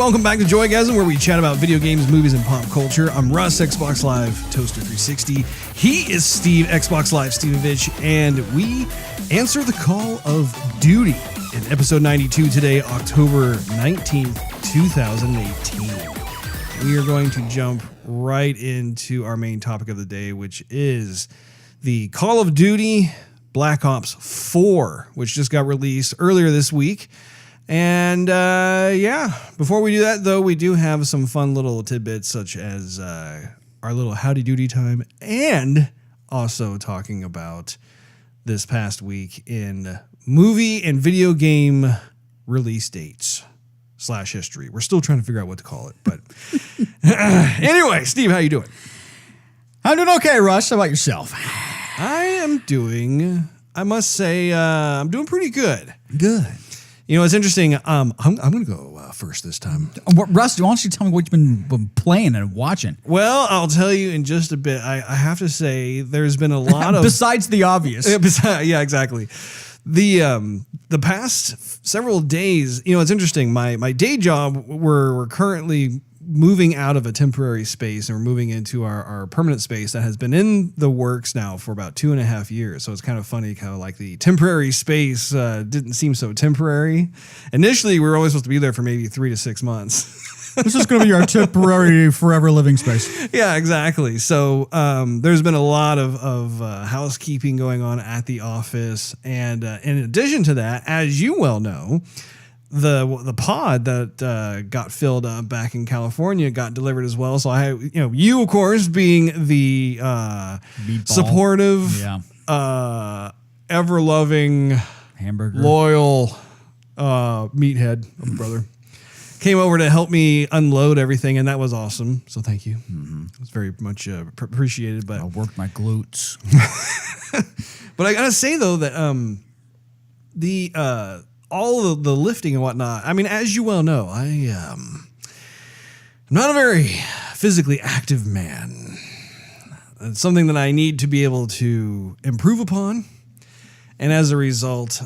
Welcome back to Joygasm, where we chat about video games, movies, and pop culture. I'm Russ, Xbox Live Toaster 360. He is Steve, Xbox Live Stevavitch, and we answer the call of duty in episode 92 today, October 19th, 2018. We are going to jump right into our main topic of the day, which is the Call of Duty Black Ops 4, which just got released earlier this week. And before we do that, though, we do have some fun little tidbits, such as our little Howdy Doody time, and also talking about this past week in movie and video game release dates / history. We're still trying to figure out what to call it, but anyway, Steve, how you doing? I'm doing okay, Russ. How about yourself? I am doing, I must say, I'm doing pretty good. Good. You know, it's interesting. I'm going to go first this time. Russ, why don't you tell me what you've been playing and watching? Well, I'll tell you in just a bit. I have to say there's been a lot of... Besides the obvious. Yeah, exactly. The past several days, you know, it's interesting. My day job, we're currently moving out of a temporary space and we're moving into our permanent space that has been in the works now for about 2.5 years. So it's kind of funny how like the temporary space didn't seem so temporary. Initially, we were only supposed to be there for maybe 3 to 6 months. This is going to be our temporary forever living space. Yeah, exactly. So there's been a lot of housekeeping going on at the office. And in addition to that, as you well know, the pod that got filled up back in California got delivered as well. So you of course being the supportive, ever loving, hamburger, loyal meathead of a brother, came over to help me unload everything, and that was awesome. So thank you. Mm-hmm. It was very much appreciated. But I worked my glutes. But I gotta say though that all of the lifting and whatnot, I mean, as you well know, I'm not a very physically active man. It's something that I need to be able to improve upon. And as a result,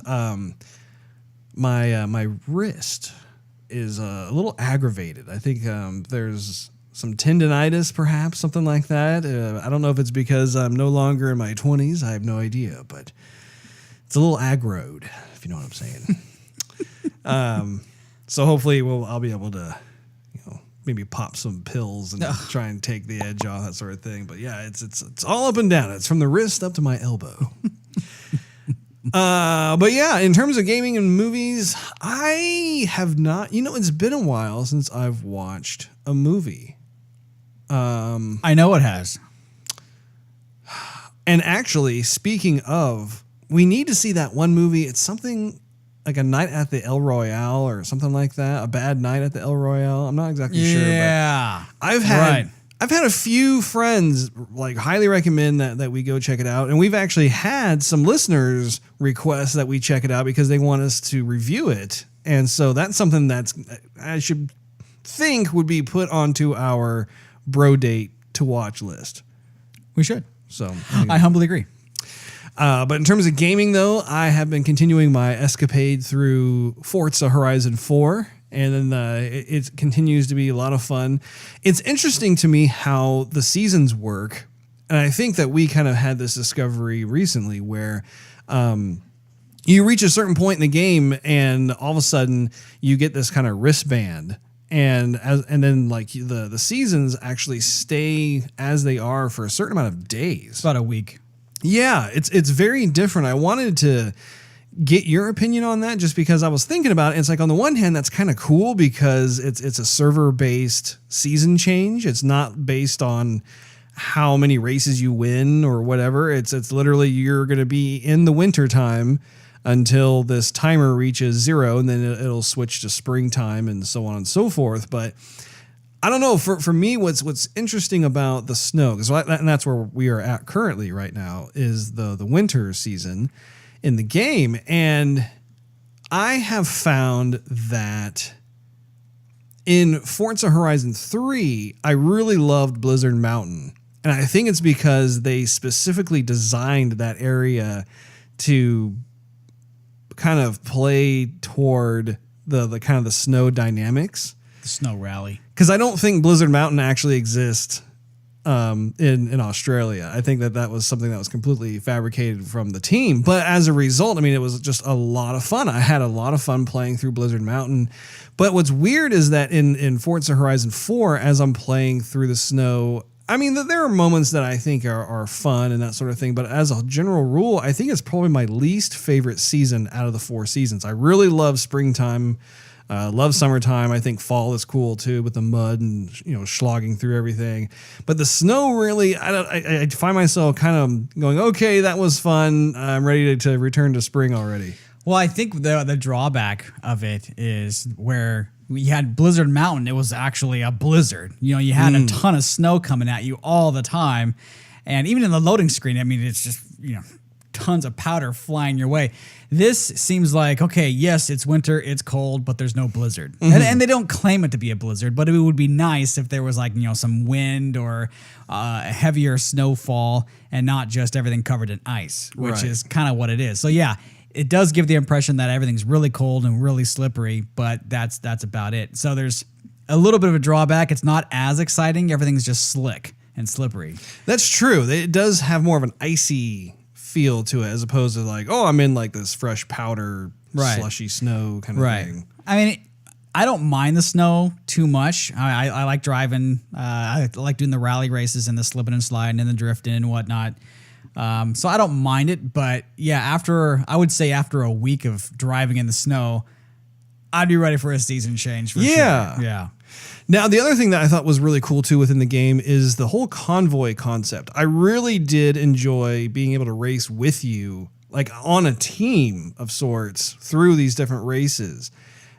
my wrist is a little aggravated. I think there's some tendonitis, perhaps, something like that. I don't know if it's because I'm no longer in my 20s. I have no idea, but it's a little aggroed, if you know what I'm saying. So hopefully I'll be able to, maybe pop some pills and try and take the edge off, that sort of thing. But yeah, it's all up and down. It's from the wrist up to my elbow. But yeah, in terms of gaming and movies, I have not, it's been a while since I've watched a movie. I know it has. And actually, speaking of, we need to see that one movie. It's something like A Night at the El Royale or something like that. A Bad Night at the El Royale. I'm not exactly sure. Yeah. But I've had a few friends like highly recommend that we go check it out. And we've actually had some listeners request that we check it out because they want us to review it. And so that's something that's, I should think, would be put onto our bro date to watch list. We should. So I humbly agree. But in terms of gaming, though, I have been continuing my escapade through Forza Horizon 4, and then it continues to be a lot of fun. It's interesting to me how the seasons work, and I think that we kind of had this discovery recently where you reach a certain point in the game, and all of a sudden you get this kind of wristband, and then like the seasons actually stay as they are for a certain amount of days. About a week. Yeah, it's very different. I wanted to get your opinion on that just because I was thinking about it. It's like on the one hand, that's kind of cool because it's a server-based season change. It's not based on how many races you win or whatever. It's literally you're going to be in the winter time until this timer reaches 0, and then it'll switch to springtime and so on and so forth. But I don't know. For me, what's interesting about the snow, and that's where we are at currently right now, is the winter season in the game. And I have found that in Forza Horizon 3, I really loved Blizzard Mountain. And I think it's because they specifically designed that area to kind of play toward the kind of the snow dynamics. The snow rally. Because I don't think Blizzard Mountain actually exists in Australia. I think that was something that was completely fabricated from the team. But as a result, I mean, it was just a lot of fun. I had a lot of fun playing through Blizzard Mountain. But what's weird is that in Forza Horizon 4, as I'm playing through the snow, I mean, there are moments that I think are fun and that sort of thing. But as a general rule, I think it's probably my least favorite season out of the 4 seasons. I really love springtime. Love summertime. I think fall is cool too with the mud and slogging through everything. But the snow really, I find myself kind of going, okay, that was fun. I'm ready to return to spring already. Well, I think the drawback of it is where we had Blizzard Mountain. It was actually a blizzard. You had a ton of snow coming at you all the time, and even in the loading screen, I mean, it's just tons of powder flying your way. This seems like, okay, yes, it's winter, it's cold, but there's no blizzard. And they don't claim it to be a blizzard, but it would be nice if there was some wind or a heavier snowfall and not just everything covered in ice, which is kind of what it is. So yeah, it does give the impression that everything's really cold and really slippery, but that's about it. So there's a little bit of a drawback. It's not as exciting. Everything's just slick and slippery. That's true. It does have more of an icy feel to it as opposed to I'm in this fresh powder, slushy snow kind of thing. I mean, I don't mind the snow too much. I like driving. I like doing the rally races and the slipping and sliding and the drifting and whatnot. So I don't mind it. But yeah, I would say after a week of driving in the snow, I'd be ready for a season change for sure. Yeah. Now, the other thing that I thought was really cool, too, within the game is the whole convoy concept. I really did enjoy being able to race with you, on a team of sorts, through these different races.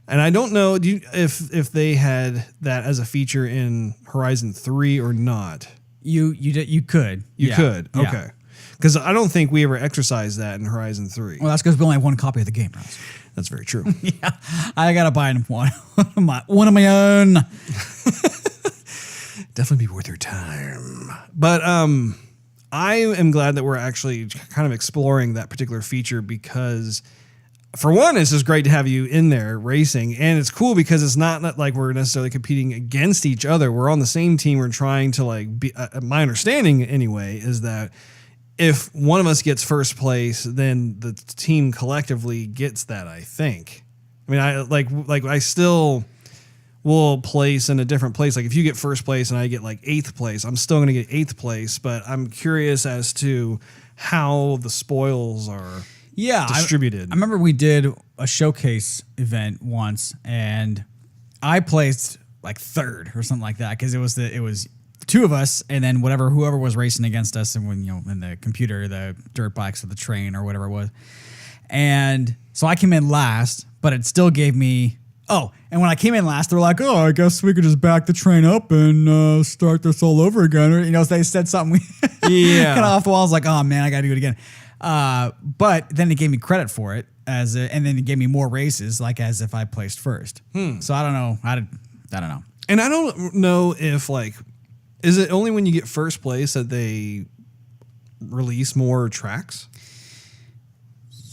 And I don't know if they had that as a feature in Horizon 3 or not. You could. You could? Okay. Because I don't think we ever exercised that in Horizon 3. Well, that's because we only have one copy of the game, Russ. That's very true. Yeah, I gotta buy one of my own. Definitely be worth your time. But I am glad that we're actually kind of exploring that particular feature because, for one, it's just great to have you in there racing, and it's cool because it's not like we're necessarily competing against each other. We're on the same team. We're trying to be. My understanding, anyway, is that if one of us gets first place, then the team collectively gets that, I think. I mean, I still will place in a different place. Like if you get first place and I get 8th place, I'm still going to get 8th place, but I'm curious as to how the spoils are distributed. I remember we did a showcase event once and I placed 3rd or something like that because it was 2 of us, and then whoever was racing against us, and in the computer, the dirt bikes or the train or whatever it was. And so I came in last, but it still gave me. Oh, and when I came in last, they were like, "Oh, I guess we could just back the train up and start this all over again." Or, they said something kind of off the wall. I was like, "Oh man, I got to do it again." But then it gave me credit for it and then it gave me more races, as if I placed first. So I don't know. I don't know. And I don't know if is it only when you get first place that they release more tracks?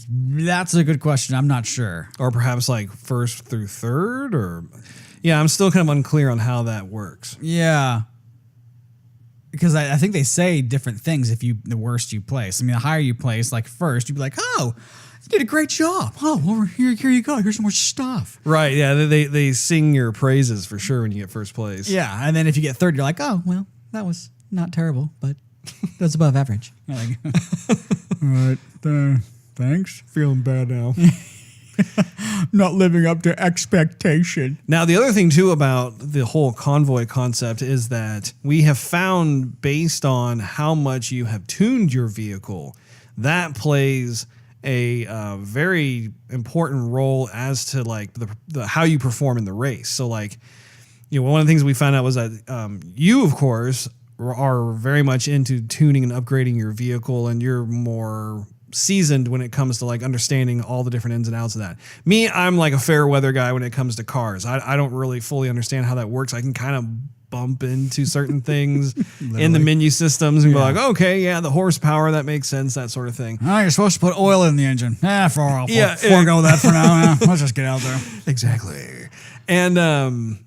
That's a good question. I'm not sure. Or perhaps first through third or... Yeah, I'm still kind of unclear on how that works. Yeah. Because I think they say different things the worst you place. I mean, the higher you place, first, you'd be like, oh, you did a great job. Oh, well, here you go. Here's some more stuff. Right, yeah. They sing your praises for sure when you get first place. Yeah, and then if you get third, you're like, oh, well, that was not terrible, but that's above average. All right, thanks. Feeling bad now. Not living up to expectation. Now, the other thing, too, about the whole convoy concept is that we have found, based on how much you have tuned your vehicle, that plays a very important role as to the how you perform in the race. So one of the things we found out was that you, of course, are very much into tuning and upgrading your vehicle, and you're more seasoned when it comes to understanding all the different ins and outs of that. Me, I'm a fair weather guy when it comes to cars. I don't really fully understand how that works. I can kind of bump into certain things in the menu systems and be like, okay, yeah, the horsepower, that makes sense, that sort of thing. Oh, you're supposed to put oil in the engine. Forego that for now. Let's just get out there. Exactly. And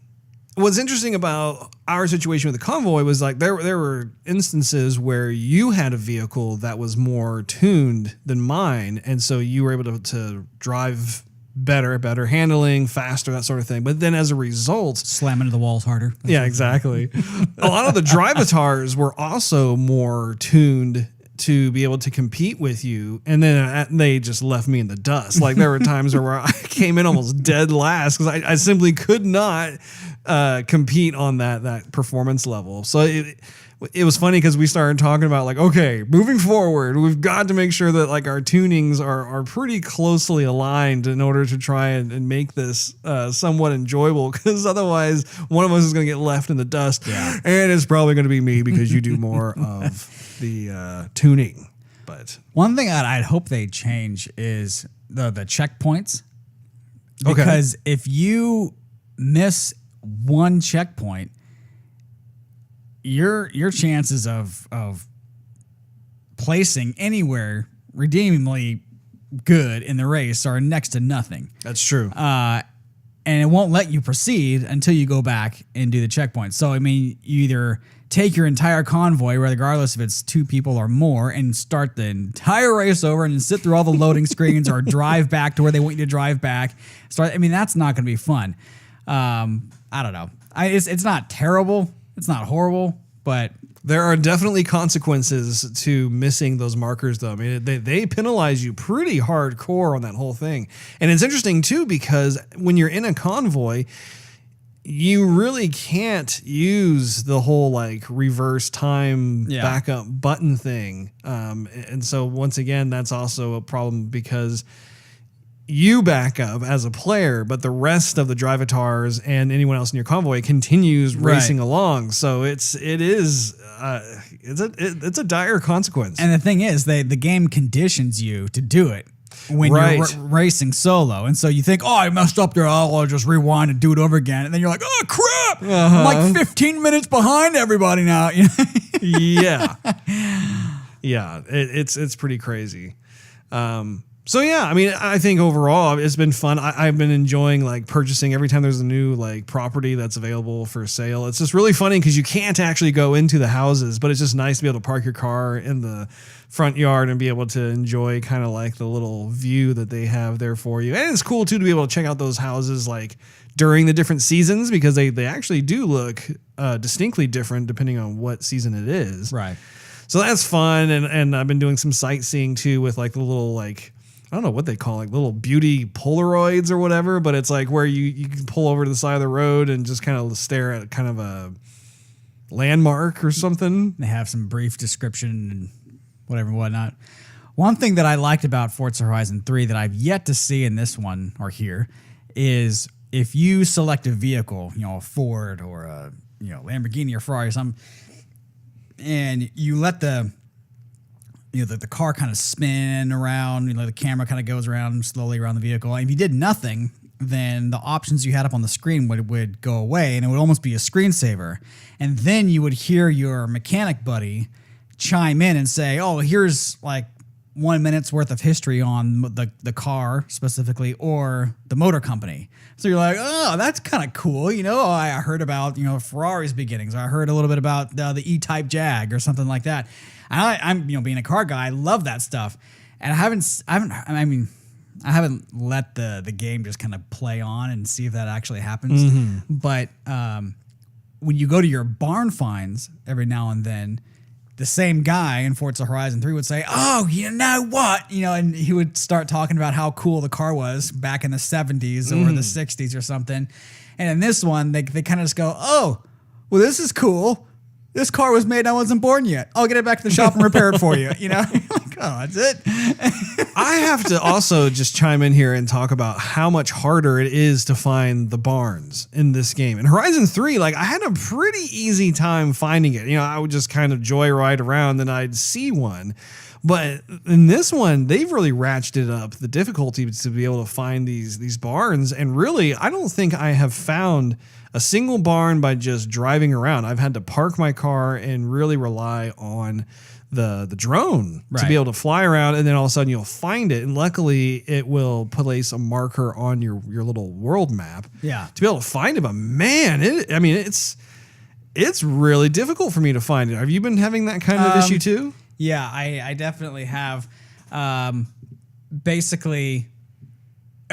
what's interesting about our situation with the Convoy was like there were instances where you had a vehicle that was more tuned than mine, and so you were able to drive better handling, faster, that sort of thing. But then as a result, slam into the walls harder. Yeah, exactly. A lot of the Drivatars were also more tuned to be able to compete with you, and then they just left me in the dust. Like there were times where I came in almost dead last because I simply could not compete on that performance level. So it was funny because we started talking about like, okay, moving forward, we've got to make sure that like our tunings are pretty closely aligned in order to try and make this somewhat enjoyable, because otherwise one of us is going to get left in the dust, and it's probably going to be me because you do more of the tuning. But one thing that I'd hope they change is the checkpoints, because if you miss one checkpoint, your chances of placing anywhere redeemingly good in the race are next to nothing. That's true. And it won't let you proceed until you go back and do the checkpoint. So, I mean, you either take your entire convoy, regardless if it's 2 people or more, and start the entire race over and sit through all the loading screens, or drive back to where they want you to drive back. I mean, that's not going to be fun. I don't know. It's not terrible. It's not horrible, but there are definitely consequences to missing those markers, though. I mean, they penalize you pretty hardcore on that whole thing. And it's interesting, too, because when you're in a convoy, you really can't use the whole like reverse time backup button thing. And so once again, that's also a problem because you back up as a player, but the rest of the Drivatars and anyone else in your convoy continues racing along. So it's a dire consequence. And the thing is, the game conditions you to do it when you're racing solo. And so you think, oh, I messed up there, I'll just rewind and do it over again. And then you're like, oh, crap, I'm like 15 minutes behind everybody now. Yeah. It's pretty crazy. So yeah, I mean, I think overall it's been fun. I've been enjoying like purchasing every time there's a new like property that's available for sale. It's just really funny because you can't actually go into the houses, but it's just nice to be able to park your car in the front yard and be able to enjoy kind of like the little view that they have there for you. And it's cool too to be able to check out those houses like during the different seasons, because they actually do look distinctly different depending on what season it is. Right. So that's fun. And I've been doing some sightseeing too with like the little like, I don't know what they call like little beauty Polaroids or whatever, but it's like where you can pull over to the side of the road and just kind of stare at kind of a landmark or something. They have some brief description and whatnot. One thing that I liked about Forza Horizon 3 that I've yet to see in this one or here is if you select a vehicle, a Ford or a Lamborghini or Ferrari or something, and you let the car kind of spin around, the camera kind of goes around slowly around the vehicle. And if you did nothing, then the options you had up on the screen would go away, and it would almost be a screensaver. And then you would hear your mechanic buddy chime in and say, oh, here's like 1 minute's worth of history on the car specifically, or the motor company. So you're like, oh, that's kind of cool. I heard about, Ferrari's beginnings. I heard a little bit about the E-Type Jag or something like that. I'm being a car guy, I love that stuff. And I haven't let the game just kind of play on and see if that actually happens. Mm-hmm. But when you go to your barn finds every now and then, the same guy in Forza Horizon 3 would say, oh, you know what? And he would start talking about how cool the car was back in the 70s or the 60s or something. And in this one, they kind of just go, oh, well, this is cool. This car was made, I wasn't born yet. I'll get it back to the shop and repair it for you. Like, oh, that's it. I have to also just chime in here and talk about how much harder it is to find the barns in this game. In Horizon 3, like I had a pretty easy time finding it. I would just kind of joyride around and I'd see one. But in this one, they've really ratcheted up the difficulty to be able to find these barns. And really, I don't think I have found a single barn by just driving around. I've had to park my car and really rely on the drone to Right. be able to fly around, and then all of a sudden you'll find it, and luckily it will place a marker on your little world map. Yeah. To be able to find it, but man, it's really difficult for me to find it. Have you been having that kind of issue too? Yeah, I definitely have. Basically,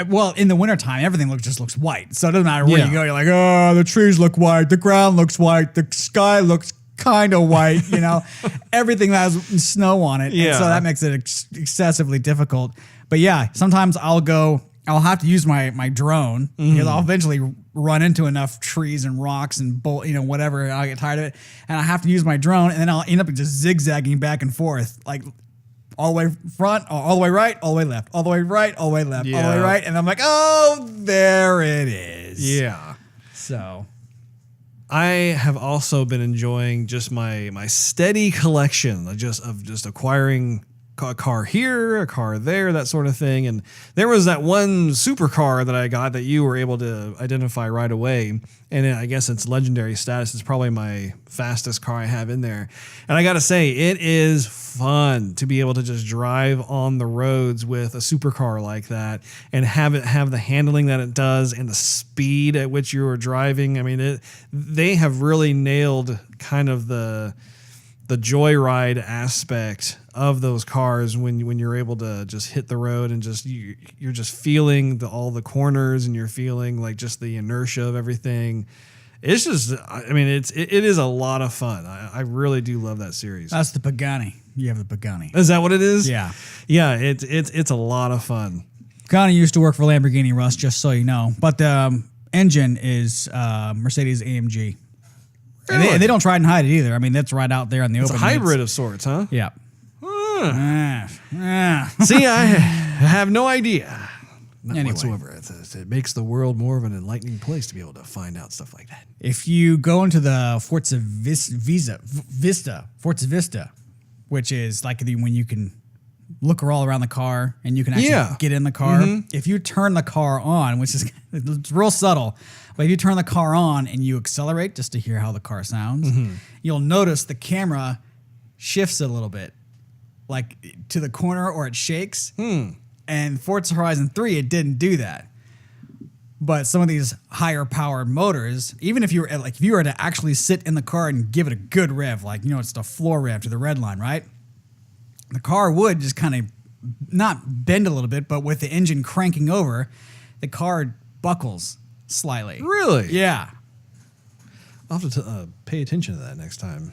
well, in the wintertime, everything just looks white. So it doesn't matter where Yeah. you go. You're like, oh, the trees look white. The ground looks white. The sky looks kind of white. Everything has snow on it. Yeah. And so that makes it excessively difficult. But yeah, sometimes I'll have to use my drone because I'll eventually run into enough trees and rocks and whatever. And I'll get tired of it. And I have to use my drone, and then I'll end up just zigzagging back and forth, like all the way front, all the way right, all the way left, all the way right, all the way left, all the way Yeah. right. And I'm like, oh, there it is. Yeah. So I have also been enjoying just my steady collection of just acquiring a car here, a car there, that sort of thing. And there was that one supercar that I got that you were able to identify right away. And I guess its legendary status is probably my fastest car I have in there. And I got to say, it is fun to be able to just drive on the roads with a supercar like that and have it have the handling that it does and the speed at which you are driving. I mean, they have really nailed kind of the joyride aspect of those cars when you're able to just hit the road and just you're just feeling all the corners, and you're feeling like just the inertia of everything. It's just, I mean, it is a lot of fun. I really do love that series. that's the Pagani. You have the Pagani. Is that what it is? Yeah. Yeah, it's a lot of fun. Pagani used to work for Lamborghini, Russ, just so you know. But the engine is Mercedes AMG. Really? And they don't try and hide it either. I mean, that's right out there in the It's open. a hybrid of sorts, huh? Yeah. See, I have no idea. Not Anyway. whatsoever. It makes the world more of an enlightening place to be able to find out stuff like that. If you go into the Forza Vista, which is like when you can look all around the car and you can actually get in the car. If you turn the car on, which is it's real subtle, but if you turn the car on and you accelerate just to hear how the car sounds, you'll notice the camera shifts a little bit, like to the corner, or it shakes. And Forza Horizon 3, it didn't do that. But some of these higher powered motors, even if you were to actually sit in the car and give it a good rev, like, it's the floor rev to the red line, right? The car would just kind of not bend a little bit, but with the engine cranking over, the car buckles slightly. Really? Yeah. I'll have to pay attention to that next time.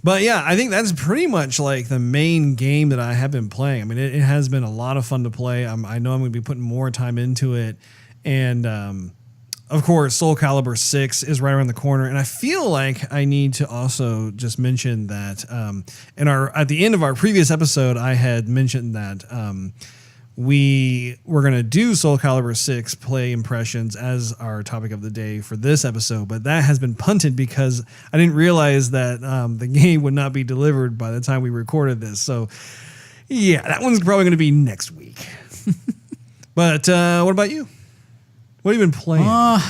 But yeah, I think that's pretty much like the main game that I have been playing. I mean, it has been a lot of fun to play. I know I'm going to be putting more time into it. And of course, Soul Calibur 6 is right around the corner. And I feel like I need to also just mention that at the end of our previous episode, I had mentioned that we were going to do Soul Calibur 6 play impressions as our topic of the day for this episode, but that has been punted because I didn't realize that the game would not be delivered by the time we recorded this. So yeah, that one's probably going to be next week. But what about you? What have you been playing? I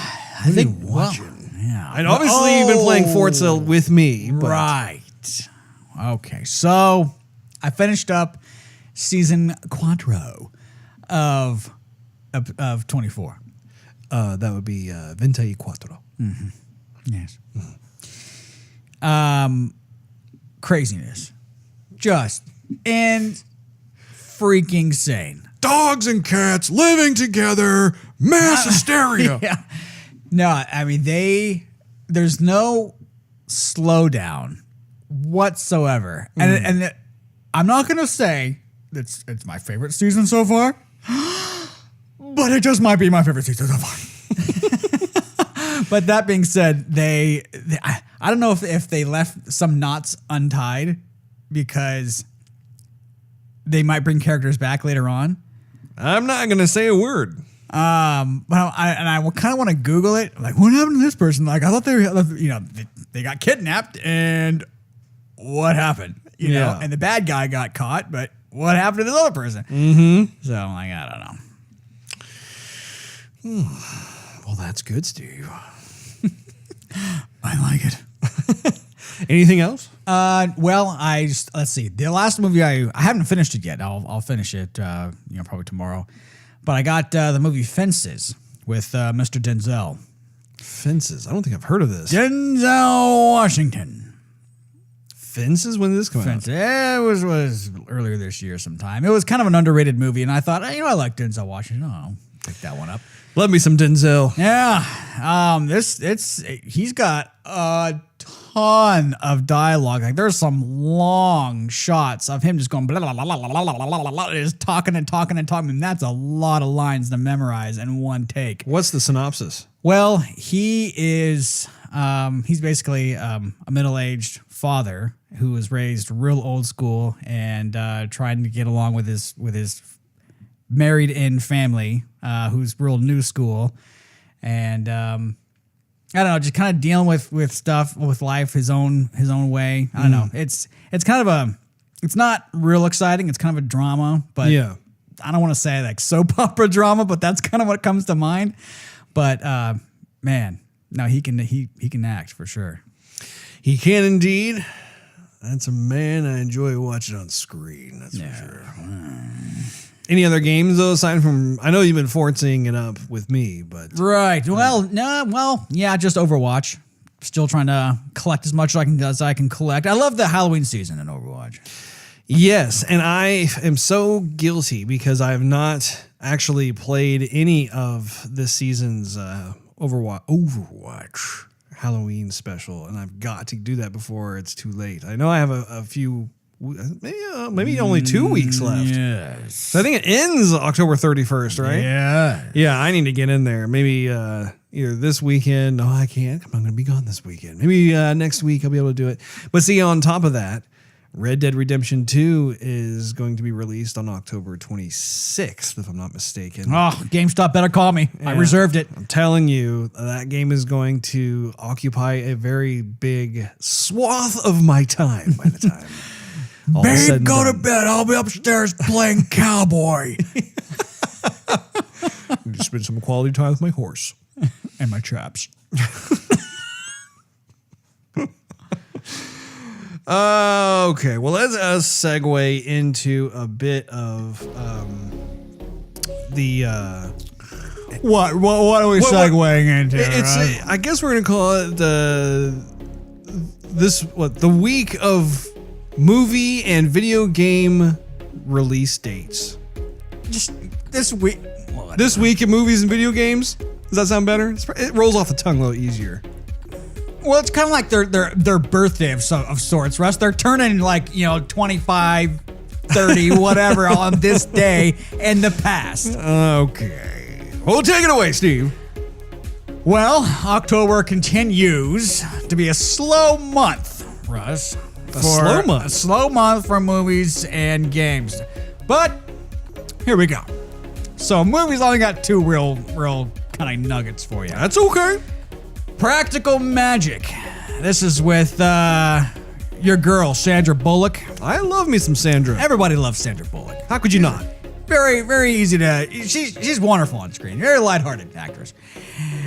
think watching? yeah. And obviously you've been playing Forza with me. But Right. Okay. So I finished up season quattro of 24. That would be Venti Quattro. Yes. Craziness. Just freaking sane. Dogs and cats living together, mass hysteria. Yeah. No, I mean there's no slowdown whatsoever. And I'm not gonna say it's my favorite season so far, but it just might be my favorite season so far. But that being said, I don't know if they left some knots untied because they might bring characters back later on. I'm not going to say a word. But I kind of want to Google it. Like, what happened to this person? Like, I thought they got kidnapped, and what happened? You know, and the bad guy got caught, but what happened to this other person? So I'm like, I don't know. Well, that's good, Steve. I like it. Anything else? Well, let's see. The last movie I haven't finished it yet. I'll finish it, probably tomorrow. But I got the movie Fences with Mr. Denzel. Fences. I don't think I've heard of this. Denzel Washington. Fences? When did this come Fences. It was earlier this year sometime. It was kind of an underrated movie, and I thought, I like Denzel Washington. I'll pick that one up. Love me some Denzel. Yeah. He's got a ton of dialogue. Like there's some long shots of him just going blah, blah, blah, blah, blah, blah, blah, blah, blah, just talking and talking and talking. And that's a lot of lines to memorize in one take. What's the synopsis? Well, he's basically a middle-aged father who was raised real old school and trying to get along with his married-in family, who's real new school, and I don't know, just kind of dealing with stuff with life his own way. I don't know. It's kind of it's not real exciting. It's kind of a drama, but yeah, I don't want to say like soap opera drama, but that's kind of what comes to mind. But man, no, he can act for sure. He can indeed. That's a man I enjoy watching on screen. That's for sure. Any other games though, aside from, I know you've been forcing it up with me, but right. Well, yeah, just Overwatch. Still trying to collect as much as I can collect. I love the Halloween season in Overwatch. Yes, and I am so guilty because I have not actually played any of this season's Overwatch Halloween special, and I've got to do that before it's too late. I know I have a few, maybe only 2 weeks left. Yes. So I think it ends October 31st, right? Yeah. Yeah, I need to get in there. Maybe either this weekend. No, I can't. I'm going to be gone this weekend. Maybe next week I'll be able to do it. But see, on top of that, Red Dead Redemption 2 is going to be released on October 26th, if I'm not mistaken. Oh, GameStop better call me. Yeah, I reserved it. I'm telling you, that game is going to occupy a very big swath of my time by the time. Babe, go to bed. I'll be upstairs playing cowboy. Just spend some quality time with my horse. And my traps. Okay, well, let's segue into a bit of the What are we segueing into? It's I guess we're gonna call it the week of movie and video game release dates. Just this week. This week in movies and video games. Does that sound better? It rolls off the tongue a little easier. Well, it's kind of like their birthday of sorts, Russ. They're turning 25, 30, whatever on this day in the past. Okay. Well, take it away, Steve. Well, October continues to be a slow month, Russ. A slow month? A slow month for movies and games. But here we go. So movies only got 2 real kind of nuggets for you. That's okay. Practical Magic. This is with your girl, Sandra Bullock. I love me some Sandra. Everybody loves Sandra Bullock. How could you not? Very, very easy to... She's wonderful on screen. Very lighthearted actress.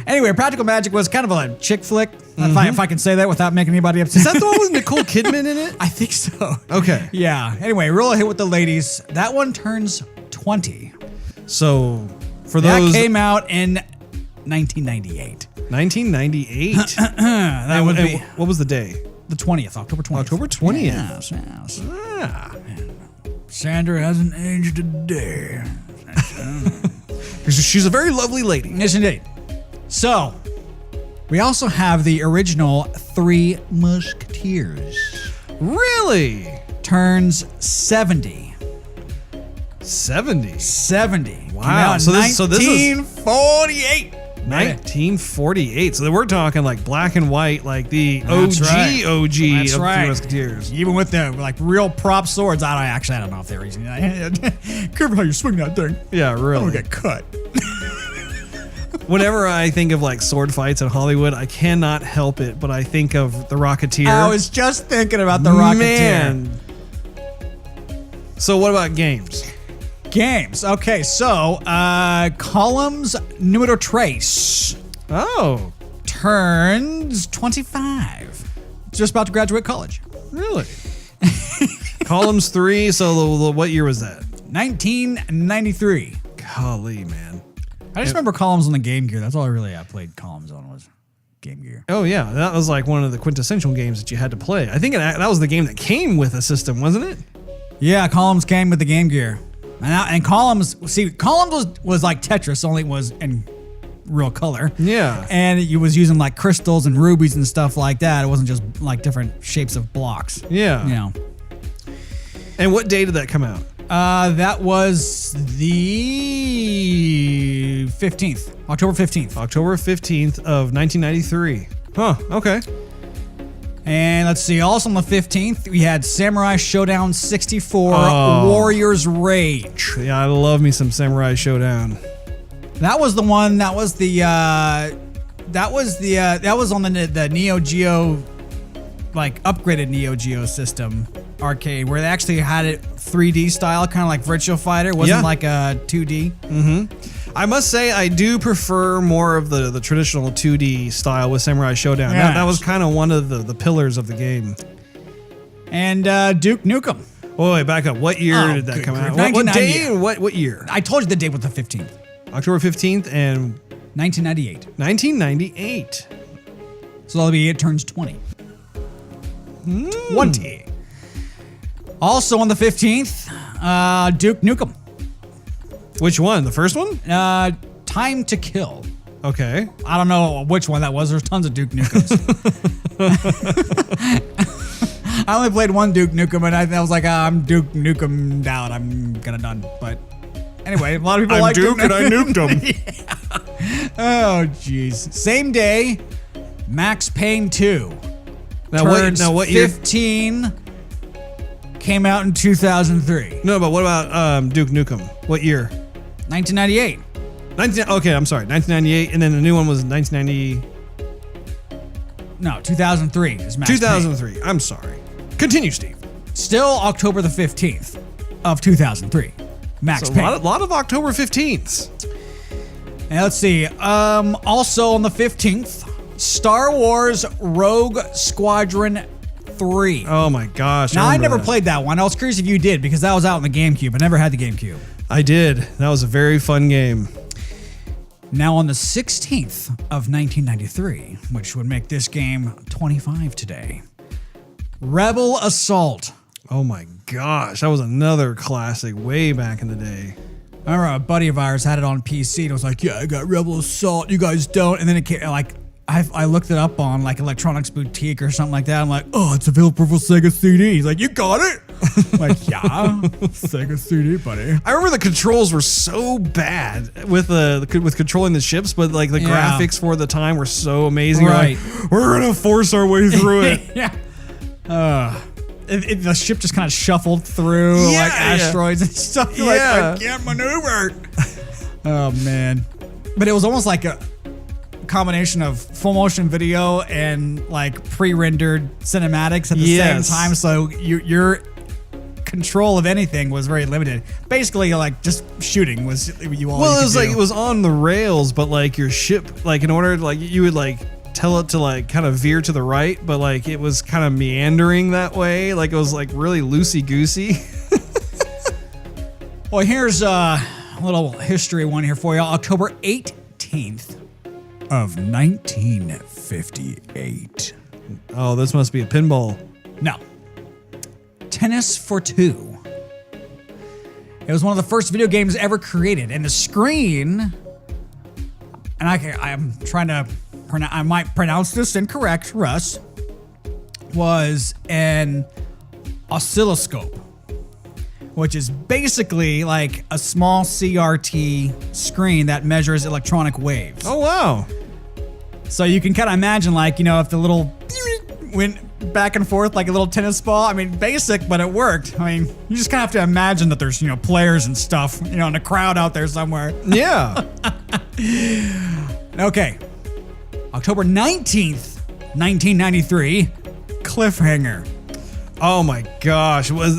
Anyway, Practical Magic was kind of a chick flick, if I can say that without making anybody upset. Is that the one with Nicole Kidman in it? I think so. Okay. Yeah. Anyway, real hit with the ladies. That one turns 20. So, for those... That came out in 1998. 1998. That would be... What was the day? The 20th, October 20th. October 20th. Yes. Ah. Sandra hasn't aged a day. She's a very lovely lady. Yes, indeed. So, we also have the original Three Musketeers. Really? Turns 70. 70? Wow. So this is 1948. 1948. So we're talking like black and white, like the That's OG right. of That's Three right. Musketeers. Even with the real prop swords. I don't know if they're using that. Careful how you swing that thing. Yeah, really. I'm gonna get cut. Whenever I think of like sword fights in Hollywood, I cannot help it, but I think of the Rocketeer. I was just thinking about the Rocketeer. Man. So what about games? Games. Okay, so Columns Numero Trace Oh. turns 25. just about to graduate college. Really? Columns 3. So what year was that? 1993. Golly, man. I just remember Columns on the Game Gear. That's all I really played Columns on was Game Gear. Oh, yeah. That was like one of the quintessential games that you had to play. I think that was the game that came with a system, wasn't it? Yeah, Columns came with the Game Gear. And Columns was like Tetris, only it was in real color. Yeah. And it was using like crystals and rubies and stuff like that. It wasn't just like different shapes of blocks. Yeah. You know. And what day did that come out? That was the 15th, October 15th. October 15th of 1993. Huh, okay. And let's see, also on the 15th, we had Samurai Showdown 64 Warrior's Rage. Yeah, I love me some Samurai Showdown. That was the one, that was on the Neo Geo, like upgraded Neo Geo system arcade, where they actually had it 3D style, kind of like Virtua Fighter. It wasn't like a 2D. Mm-hmm. I must say, I do prefer more of the traditional 2D style with Samurai Showdown. Yeah. That was kind of one of the pillars of the game. And Duke Nukem. Wait, back up. What year did that come out? What day and what year? I told you the date was the 15th. October 15th and... 1998. 1998. So that'll be, it turns 20. 20. Also on the 15th, Duke Nukem. Which one? The first one? Time to Kill. Okay. I don't know which one that was. There's tons of Duke Nukems. I only played one Duke Nukem, and I was like, I'm Duke Nukem out. I'm gonna done. But anyway, a lot of people like Duke and I nuked him. Yeah. Oh, jeez. Same day, Max Payne 2. Now what year? 15 came out in 2003. No, but what about Duke Nukem? What year? 1998. Okay, I'm sorry. 1998, and then the new one was 1990. No, 2003 is Max 2003. Payne. I'm sorry. Continue, Steve. Still October the 15th of 2003. Max Payne. A lot of October 15th. And let's see. Also on the 15th, Star Wars Rogue Squadron 3. Oh my gosh. Now, I never played that one. I was curious if you did, because that was out on the GameCube. I never had the GameCube. I did. That was a very fun game. Now on the 16th of 1993, which would make this game 25 today, Rebel Assault. Oh my gosh. That was another classic way back in the day. I remember a buddy of ours had it on PC and was like, yeah, I got Rebel Assault. You guys don't. And then it came, like, I looked it up on like Electronics Boutique or something like that. I'm like, oh, it's available for Sega CD. He's like, you got it? I'm like, yeah, Sega CD, buddy. I remember the controls were so bad with controlling the ships, but like the graphics for the time were so amazing. Right. Like, we're gonna force our way through it. Yeah. The ship just kind of shuffled through like asteroids and stuff. You're like, I can't maneuver. Oh man. But it was almost like a combination of full motion video and like pre-rendered cinematics at the same time, so your control of anything was very limited. Basically, like just shooting was you all. Well, it was like it was on the rails, but like your ship, like in order to like you would like tell it to like kind of veer to the right, but like it was kind of meandering that way, like it was like really loosey goosey. Well, here's a little history one here for you. October 18th. Of 1958. Oh, this must be a pinball. No. Tennis for Two. It was one of the first video games ever created, and the screen, and I'm trying to, I might pronounce this incorrect, Russ, was an oscilloscope, which is basically like a small CRT screen that measures electronic waves. Oh, wow. So you can kind of imagine, like, you know, if the little went back and forth like a little tennis ball. I mean, basic, but it worked. I mean, you just kind of have to imagine that there's, you know, players and stuff, you know, in a crowd out there somewhere. Yeah. Okay. October 19th, 1993, Cliffhanger. Oh my gosh! Was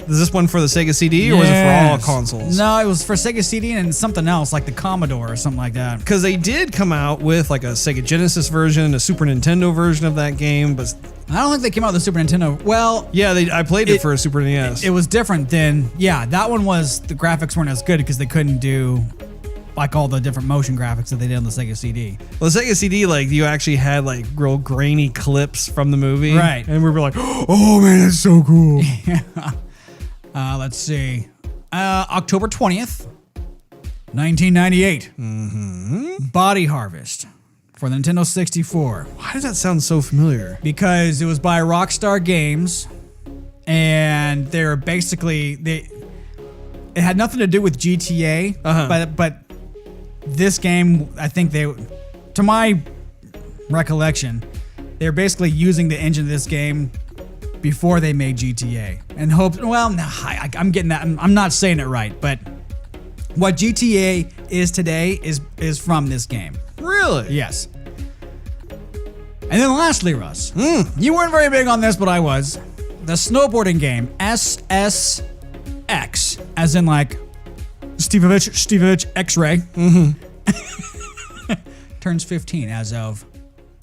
this one for the Sega CD or was it for all consoles? No, it was for Sega CD and something else like the Commodore or something like that. Because they did come out with like a Sega Genesis version, a Super Nintendo version of that game, but I don't think they came out with the Super Nintendo. Well, yeah, I played it for a Super NES. It was different than that one was the graphics weren't as good because they couldn't do like all the different motion graphics that they did on the Sega CD. Well, the Sega CD, like you actually had like real grainy clips from the movie, right? And we were like, "Oh man, that's so cool." Let's see, October 20th, 1998. Body Harvest for the Nintendo 64. Why does that sound so familiar? Because it was by Rockstar Games, and they're basically it had nothing to do with GTA, but this game, I think to my recollection, they're basically using the engine of this game before they made GTA and hoped. Well, no, I'm getting that. I'm not saying it right, but what GTA is today is from this game. Really? Yes. And then lastly, Russ, you weren't very big on this, but I was. The snowboarding game SSX, as in like Stevavitch X-Ray, turns 15 as of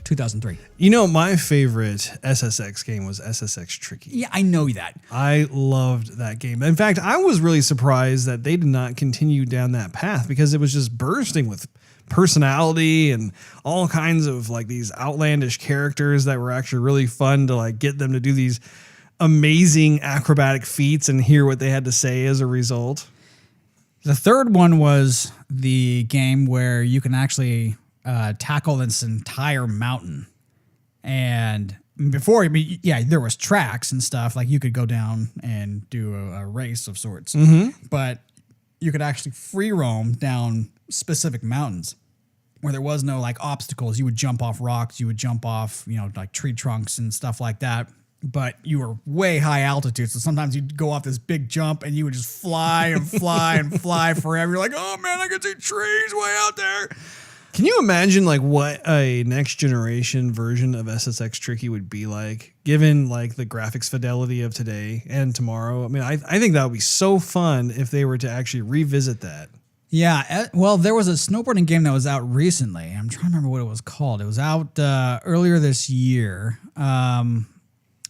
2003. You know, my favorite SSX game was SSX Tricky. Yeah, I know that. I loved that game. In fact, I was really surprised that they did not continue down that path because it was just bursting with personality and all kinds of like these outlandish characters that were actually really fun to like get them to do these amazing acrobatic feats and hear what they had to say as a result. The third one was the game where you can actually tackle this entire mountain. And before, there was tracks and stuff. Like you could go down and do a race of sorts. But you could actually free roam down specific mountains where there was no like obstacles. You would jump off rocks. You would jump off, like tree trunks and stuff like that. But you were way high altitude, so sometimes you'd go off this big jump and you would just fly and fly and fly forever. You're like, oh man, I can see trees way out there. Can you imagine like what a next generation version of SSX Tricky would be like, given like the graphics fidelity of today and tomorrow? I mean, I think that would be so fun if they were to actually revisit that. Yeah, well, there was a snowboarding game that was out recently. I'm trying to remember what it was called. It was out earlier this year.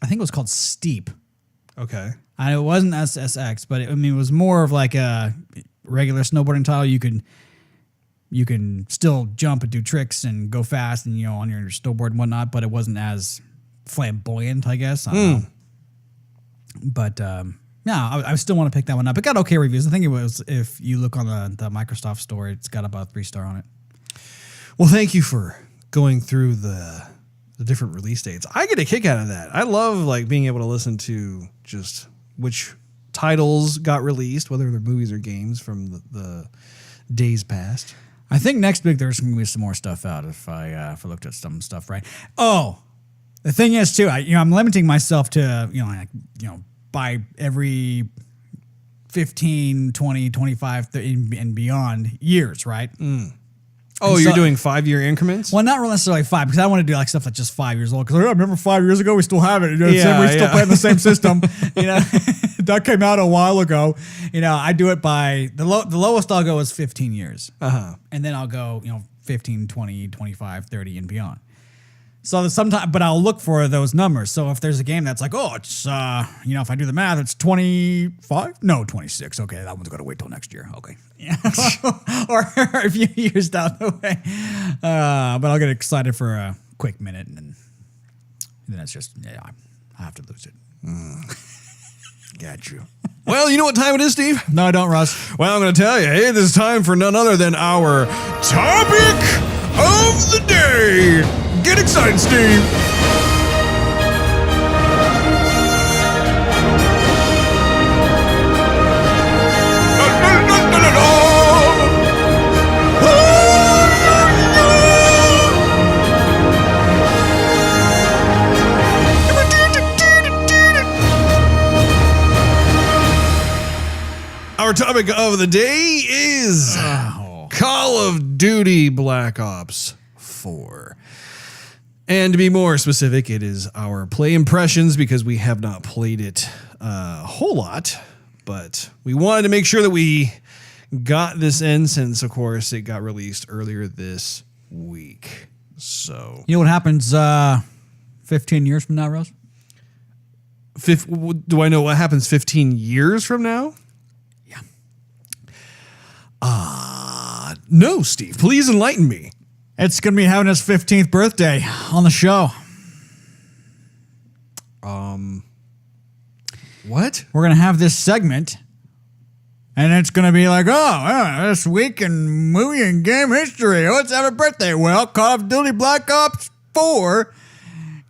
I think it was called Steep. Okay. And it wasn't SSX, but it was more of like a regular snowboarding title. You can still jump and do tricks and go fast and on your snowboard and whatnot, but it wasn't as flamboyant, I guess. I don't know. But I still want to pick that one up. It got okay reviews. I think it was, if you look on the Microsoft store, it's got about a 3-star on it. Well, thank you for going through the different release dates. I get a kick out of that. I love like being able to listen to just which titles got released, whether they're movies or games from the days past. I think next week there's going to be some more stuff out if I looked at some stuff right. Oh, the thing is too, I'm limiting myself to by every 15, 20, 25 and beyond years, right? Oh, you're doing 5-year increments? Well, not necessarily 5, because I want to do like stuff that's just 5 years old. Because I remember 5 years ago, we still have it. We're still playing the same system. That came out a while ago. I do it by the lowest I'll go is 15 years. And then I'll go, 15, 20, 25, 30 and beyond. So sometimes, but I'll look for those numbers. So if there's a game that's like, oh, it's, if I do the math, it's 25? No, 26. Okay, that one's going to wait till next year. Okay. Yeah. or a few years down the way. But I'll get excited for a quick minute and then it's just, I have to lose it. Got you. Well, you know what time it is, Steve? No, I don't, Russ. Well, I'm going to tell you, it is time for none other than our topic of the day. Get excited, Steve. Our topic of the day is Call of Duty Black Ops 4. And to be more specific, it is our play impressions because we have not played it a whole lot, but we wanted to make sure that we got this in since, of course, it got released earlier this week. So, You know what happens 15 years from now, Russ? do I know what happens 15 years from now? Yeah. No, Steve. Please enlighten me. It's going to be having his 15th birthday on the show. What? We're going to have this segment, and it's going to be like, this week in movie and game history. Let's have a birthday. Well, Call of Duty Black Ops 4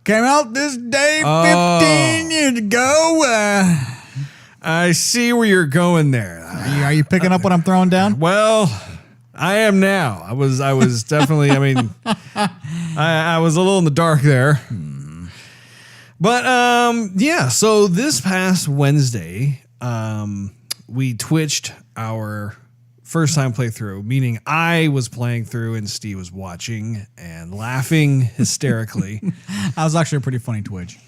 came out this day 15 years ago. I see where you're going there. Are you picking up what I'm throwing down? Well, I am now. I was definitely, I was a little in the dark there. But yeah, so this past Wednesday, we twitched our first time playthrough, meaning I was playing through and Steve was watching and laughing hysterically. That was actually a pretty funny Twitch.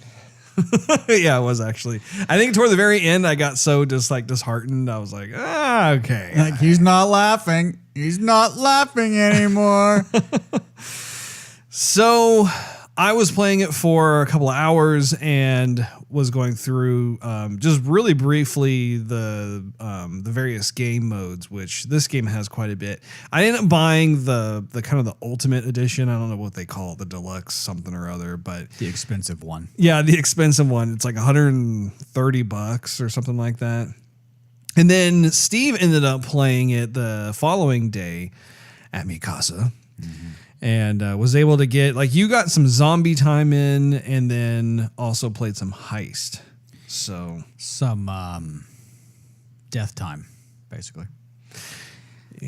Yeah, it was actually. I think toward the very end, I got so disheartened. I was like, okay. Like, he's not laughing. He's not laughing anymore. So I was playing it for a couple of hours and was going through just really briefly the various game modes, which this game has quite a bit. I ended up buying the kind of the ultimate edition. I don't know what they call it, the deluxe something or other, but The expensive one. yeah, the expensive one. It's like $130 or something like that. And then Steve ended up playing it the following day at Mikasa. And was able to get, like, you got some zombie time in and then also played some heist. So Some death time, basically.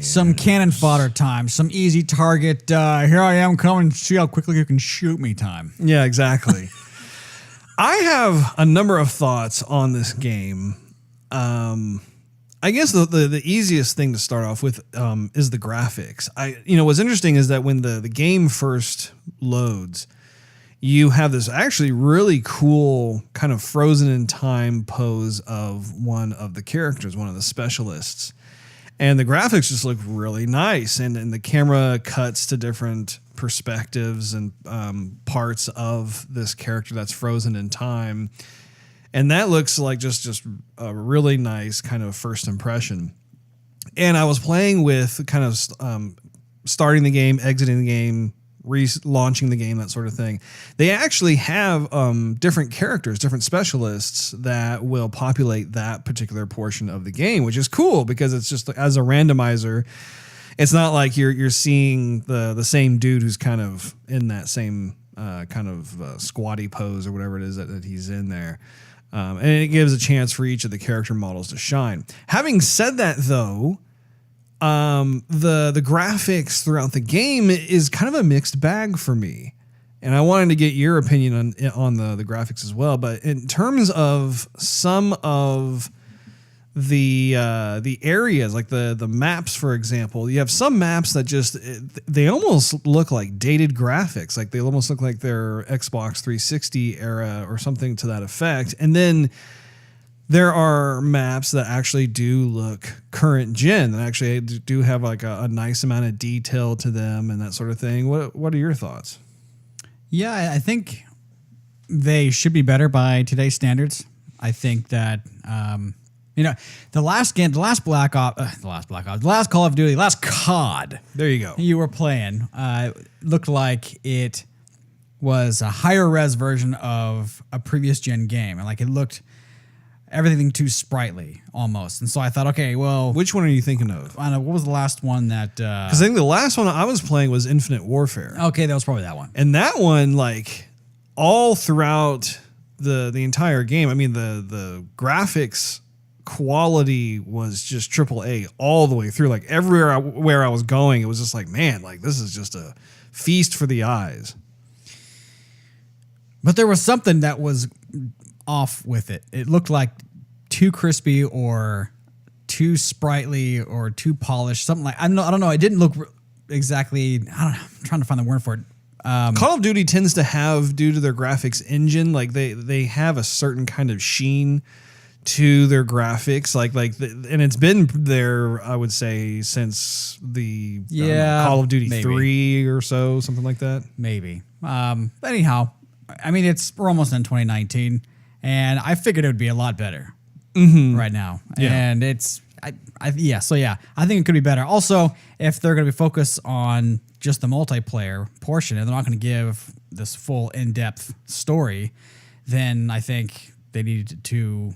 Some cannon fodder time. Some easy target. Here I am, coming. See how quickly you can shoot me time. yeah, exactly. I have a number of thoughts on this game. I guess the easiest thing to start off with is the graphics. What's interesting is that when the game first loads, you have this actually really cool kind of frozen in time pose of one of the characters, one of the specialists. And the graphics just look really nice. And the camera cuts to different perspectives and parts of this character that's frozen in time. And that looks like just a really nice kind of first impression. And I was playing with kind of starting the game, exiting the game, launching the game, that sort of thing. They actually have different characters, different specialists that will populate that particular portion of the game, which is cool because it's just as a randomizer. It's not like you're seeing the same dude who's kind of in that same kind of squatty pose or whatever it is that he's in there. And it gives a chance for each of the character models to shine. Having said that, though, the graphics throughout the game is kind of a mixed bag for me. And I wanted to get your opinion on the graphics as well. But in terms of some of the areas, like the maps, for example, you have some maps that they almost look like dated graphics. Like they almost look like they're Xbox 360 era or something to that effect. And then there are maps that actually do look current gen, that actually do have like a nice amount of detail to them and that sort of thing. What are your thoughts? Yeah, I think they should be better by today's standards. I think that the last Call of Duty, last COD. There you go. You were playing looked like it was a higher res version of a previous gen game, and like it looked everything too sprightly almost. And so I thought, okay, well, Which one are you thinking of? I don't know, what was the last one that? Because I think the last one I was playing was Infinite Warfare. Okay, that was probably that one. And that one, like, all throughout the entire game, I mean, the graphics quality was just AAA all the way through. Like, everywhere where I was going, it was just like, man, like, this is just a feast for the eyes. But there was something that was off with it. It looked like too crispy or too sprightly or too polished. Something like, I don't know. It didn't look exactly, I don't know. I'm trying to find the word for it. Call of Duty tends to have, due to their graphics engine, like they have a certain kind of sheen to their graphics, and it's been there, I would say, since the Call of Duty 3 or so, something like that. Maybe. Anyhow, I mean, we're almost in 2019, and I figured it would be a lot better right now. Yeah. And I think it could be better. Also, if they're going to be focused on just the multiplayer portion and they're not going to give this full in-depth story, then I think they need to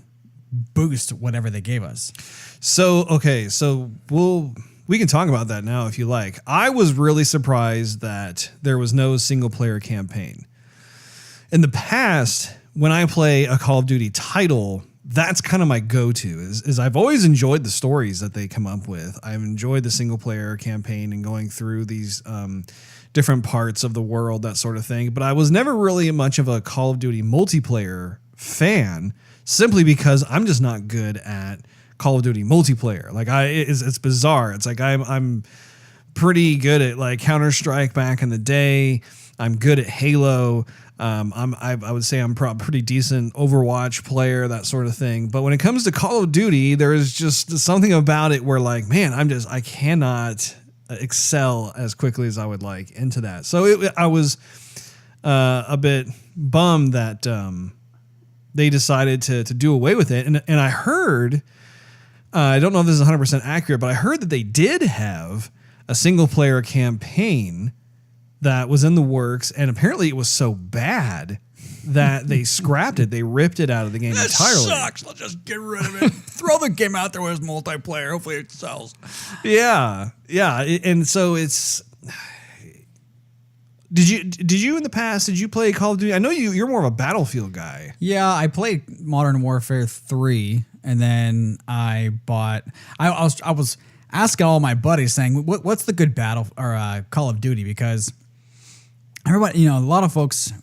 boost whatever they gave us. So we can talk about that now if you like. I was really surprised that there was no single player campaign. In the past, when I play a Call of Duty title, that's kind of my go-to is I've always enjoyed the stories that they come up with. I've enjoyed the single player campaign and going through these different parts of the world, that sort of thing. But I was never really much of a Call of Duty multiplayer fan, simply because I'm just not good at Call of Duty multiplayer. Like it's bizarre. It's like I'm pretty good at like Counter-Strike back in the day. I'm good at Halo. I would say I'm pretty decent Overwatch player, that sort of thing. But when it comes to Call of Duty, there is just something about it where like, man, I cannot excel as quickly as I would like into that. So I was a bit bummed that they decided to do away with it. And I heard, I don't know if this is 100% accurate, but I heard that they did have a single player campaign that was in the works, and apparently it was so bad that they scrapped it. They ripped it out of the game entirely. That sucks. Let's just get rid of it. Throw the game out there with multiplayer. Hopefully it sells. Yeah. And so it's... Did you in the past, did you play Call of Duty? I know you're more of a Battlefield guy. Yeah, I played Modern Warfare 3, and then I was asking all my buddies saying, what's the good Call of Duty? Because everybody, a lot of folks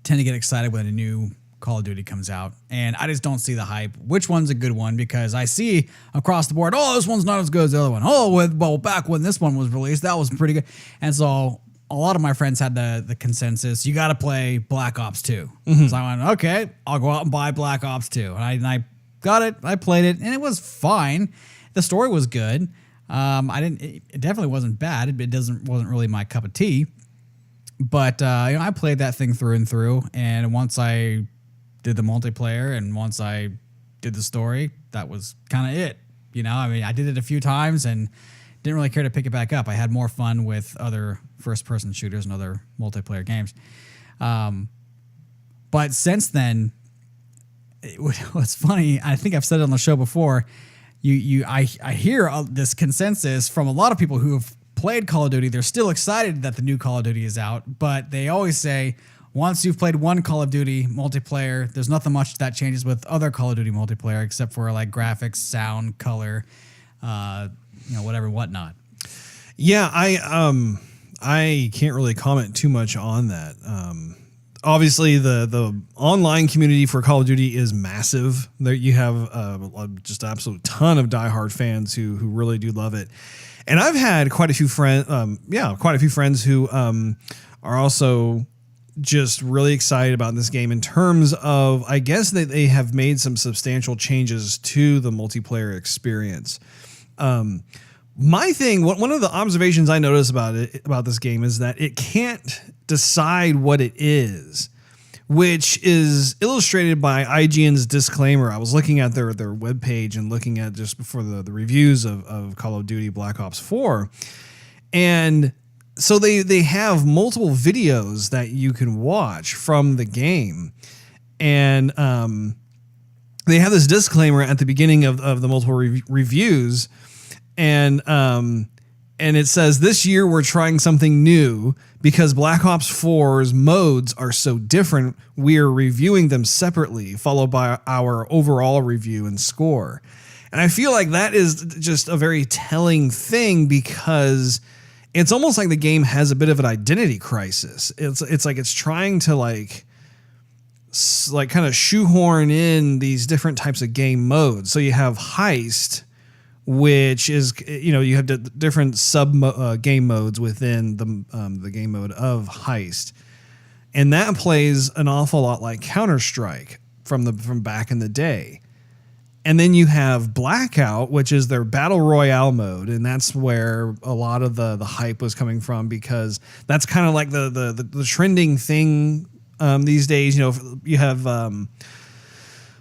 tend to get excited when a new Call of Duty comes out, and I just don't see the hype. Which one's a good one? Because I see across the board, this one's not as good as the other one. Back when this one was released, that was pretty good. And so a lot of my friends had the consensus, you got to play Black Ops 2. So I went, okay, I'll go out and buy Black Ops 2. And I got it, I played it, and it was fine. The story was good. It definitely wasn't bad. It wasn't really my cup of tea. But I played that thing through and through, and once I did the multiplayer and once I did the story, that was kind of it. I did it a few times and didn't really care to pick it back up. I had more fun with other first-person shooters and other multiplayer games. But since then, what's funny, I think I've said it on the show before, I hear this consensus from a lot of people who have played Call of Duty. They're still excited that the new Call of Duty is out, but they always say once you've played one Call of Duty multiplayer, there's nothing much that changes with other Call of Duty multiplayer except for like graphics, sound, color, whatever, whatnot. Yeah, I can't really comment too much on that. Obviously, the online community for Call of Duty is massive. There you have just an absolute ton of diehard fans who really do love it, and I've had quite a few friends who are also just really excited about this game in terms of, I guess that they have made some substantial changes to the multiplayer experience. My thing, one of the observations I noticed about this game is that it can't decide what it is, which is illustrated by IGN's disclaimer. I was looking at their webpage and looking at just before the reviews of Call of Duty Black Ops 4. And so they have multiple videos that you can watch from the game. And they have this disclaimer at the beginning of the multiple reviews. And it says, this year we're trying something new because Black Ops 4's modes are so different. We're reviewing them separately, followed by our overall review and score. And I feel like that is just a very telling thing because it's almost like the game has a bit of an identity crisis. It's like it's trying to like kind of shoehorn in these different types of game modes. So you have Heist, which is, you have different game modes within the game mode of Heist. And that plays an awful lot like Counter-Strike from back in the day. And then you have Blackout, which is their battle royale mode, and that's where a lot of the hype was coming from, because that's kind of like the trending thing these days. You have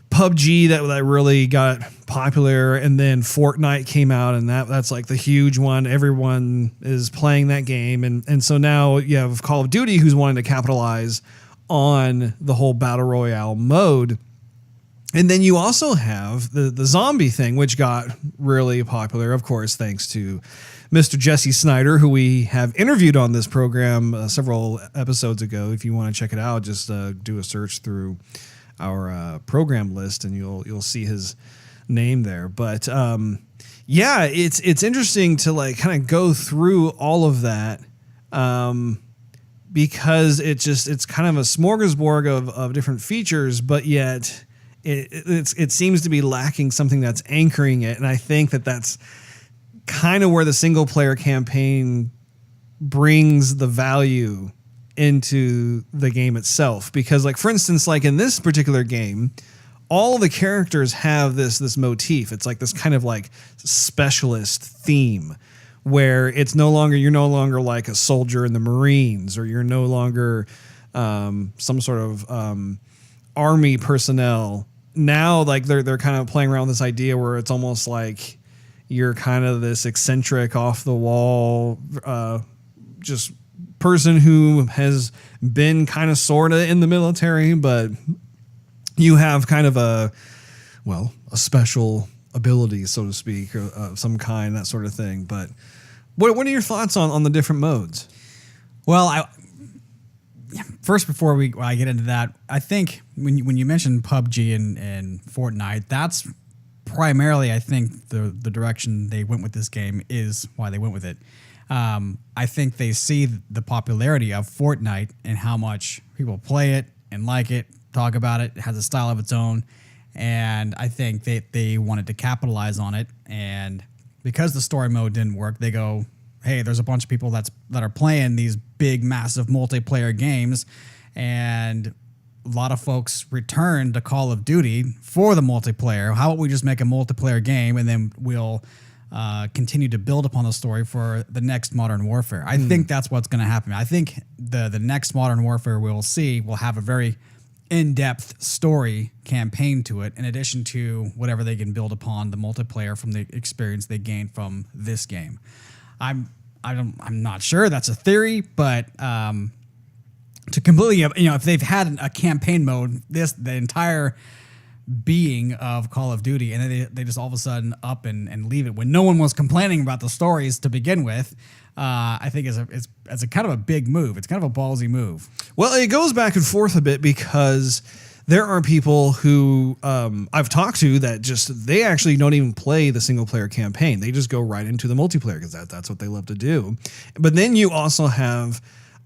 PUBG that really got popular, and then Fortnite came out, and that's like the huge one. Everyone is playing that game, and so now you have Call of Duty, who's wanting to capitalize on the whole battle royale mode. And then you also have the zombie thing, which got really popular, of course, thanks to Mr. Jesse Snyder, who we have interviewed on this program several episodes ago. If you want to check it out, just do a search through our program list, and you'll see his name there. But it's interesting to like kind of go through all of that, because it's kind of a smorgasbord of different features, but yet it seems to be lacking something that's anchoring it. And I think that's kind of where the single player campaign brings the value into the game itself. Because like, for instance, like in this particular game, all the characters have this motif. It's like this kind of like specialist theme, where you're no longer like a soldier in the Marines, or you're no longer some sort of army personnel. Now, like they're kind of playing around with this idea where it's almost like you're kind of this eccentric, off the wall, just person who has been kind of sort of in the military, but you have kind of a special ability, so to speak, of some kind, that sort of thing. But what are your thoughts on the different modes? Well, first, before I get into that, I think when you mentioned PUBG and Fortnite, that's primarily, I think, the direction they went with this game is why they went with it. I think they see the popularity of Fortnite and how much people play it and like it, talk about it. It has a style of its own, and I think they wanted to capitalize on it. And because the story mode didn't work, they go, hey, there's a bunch of people that are playing these big, massive multiplayer games, and a lot of folks return to Call of Duty for the multiplayer. How about we just make a multiplayer game, and then we'll continue to build upon the story for the next Modern Warfare. I think that's what's going to happen. I think the next Modern Warfare we'll see will have a very in-depth story campaign to it, in addition to whatever they can build upon the multiplayer from the experience they gained from this game. I'm not sure, that's a theory, but to completely, if they've had a campaign mode, the entire being of Call of Duty, and then they just all of a sudden up and leave it when no one was complaining about the stories to begin with, I think it's a kind of a big move. It's kind of a ballsy move. Well, it goes back and forth a bit, because there are people who I've talked to that they actually don't even play the single player campaign. They just go right into the multiplayer, because that's what they love to do. But then you also have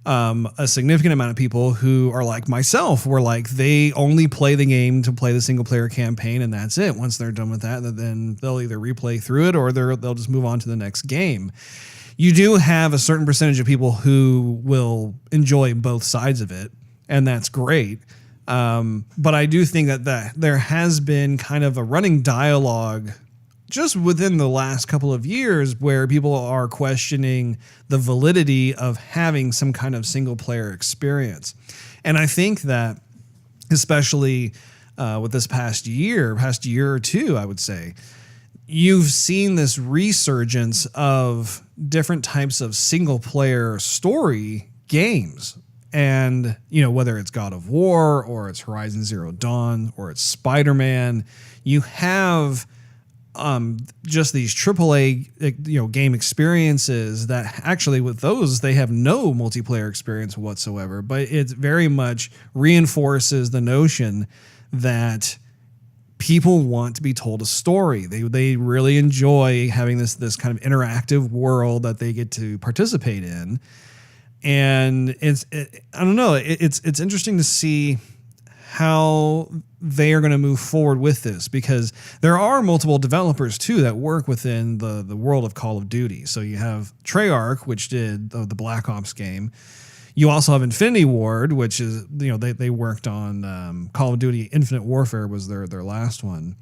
a significant amount of people who are like myself, where like they only play the game to play the single player campaign, and that's it. Once they're done with that, then they'll either replay through it, or they'll just move on to the next game. You do have a certain percentage of people who will enjoy both sides of it, and that's great. But I do think that there has been kind of a running dialogue just within the last couple of years where people are questioning the validity of having some kind of single player experience. And I think that especially with this past year or two, I would say, you've seen this resurgence of different types of single player story games. And, whether it's God of War or it's Horizon Zero Dawn or it's Spider-Man, you have just these AAA, game experiences that actually with those, they have no multiplayer experience whatsoever, but it very much reinforces the notion that people want to be told a story. They really enjoy having this kind of interactive world that they get to participate in. And I don't know, it's interesting to see how they are going to move forward with this, because there are multiple developers too that work within the world of Call of Duty. So you have Treyarch, which did the Black Ops game. You also have Infinity Ward, which is, they worked on Call of Duty Infinite Warfare was their last one.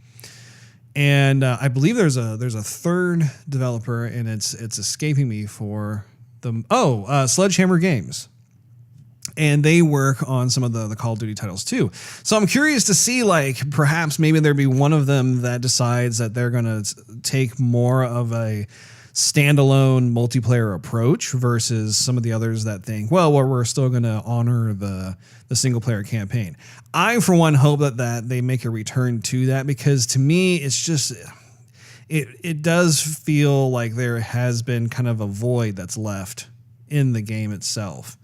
And I believe there's a third developer, and it's escaping me for them. Sledgehammer Games. And they work on some of the Call of Duty titles too. So I'm curious to see, like, perhaps maybe there'd be one of them that decides that they're going to take more of a standalone multiplayer approach versus some of the others that think, well, we're still going to honor the single player campaign. I, for one, hope that they make a return to that, because to me, it's just, it does feel like there has been kind of a void that's left in the game itself.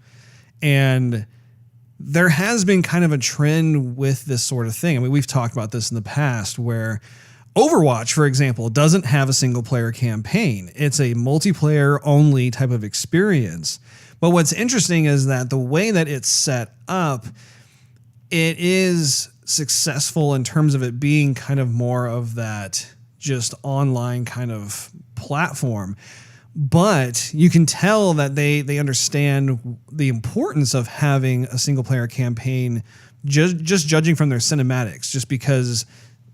And there has been kind of a trend with this sort of thing. I mean, we've talked about this in the past, where Overwatch, for example, doesn't have a single player campaign. It's a multiplayer only type of experience. But what's interesting is that the way that it's set up, it is successful in terms of it being kind of more of that just online kind of platform. But you can tell that they understand the importance of having a single player campaign, just judging from their cinematics, just because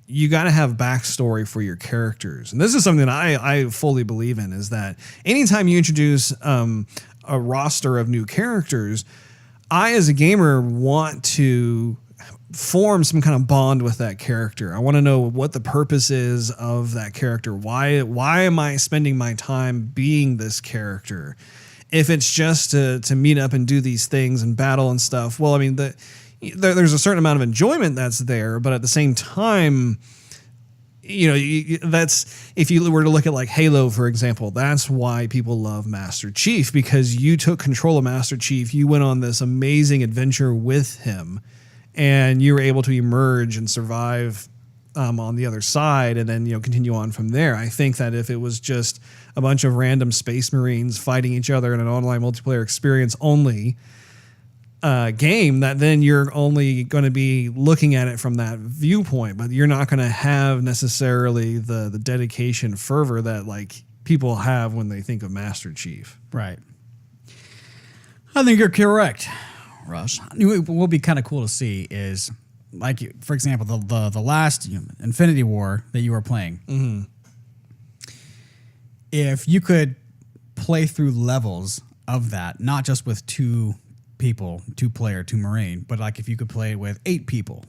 you got to have backstory for your characters. And this is something that I fully believe in, is that anytime you introduce a roster of new characters, I, as a gamer, want to form some kind of bond with that character. I want to know what the purpose is of that character. Why am I spending my time being this character? If it's just to meet up and do these things and battle and stuff, well, I mean, there's a certain amount of enjoyment that's there, but at the same time, that's, if you were to look at like Halo, for example, that's why people love Master Chief, because you took control of Master Chief. You went on this amazing adventure with him, and you were able to emerge and survive on the other side, and then continue on from there. I think that if it was just a bunch of random Space Marines fighting each other in an online multiplayer experience only game, that then you're only going to be looking at it from that viewpoint, but you're not going to have necessarily the dedication, fervor that like people have when they think of Master Chief. Right. I think you're correct, Russ. What will be kind of cool to see is, like, for example, the last Infinity War that you were playing. Mm-hmm. If you could play through levels of that, not just with two people, 2-player, 2 Marine, but like if you could play with 8 people,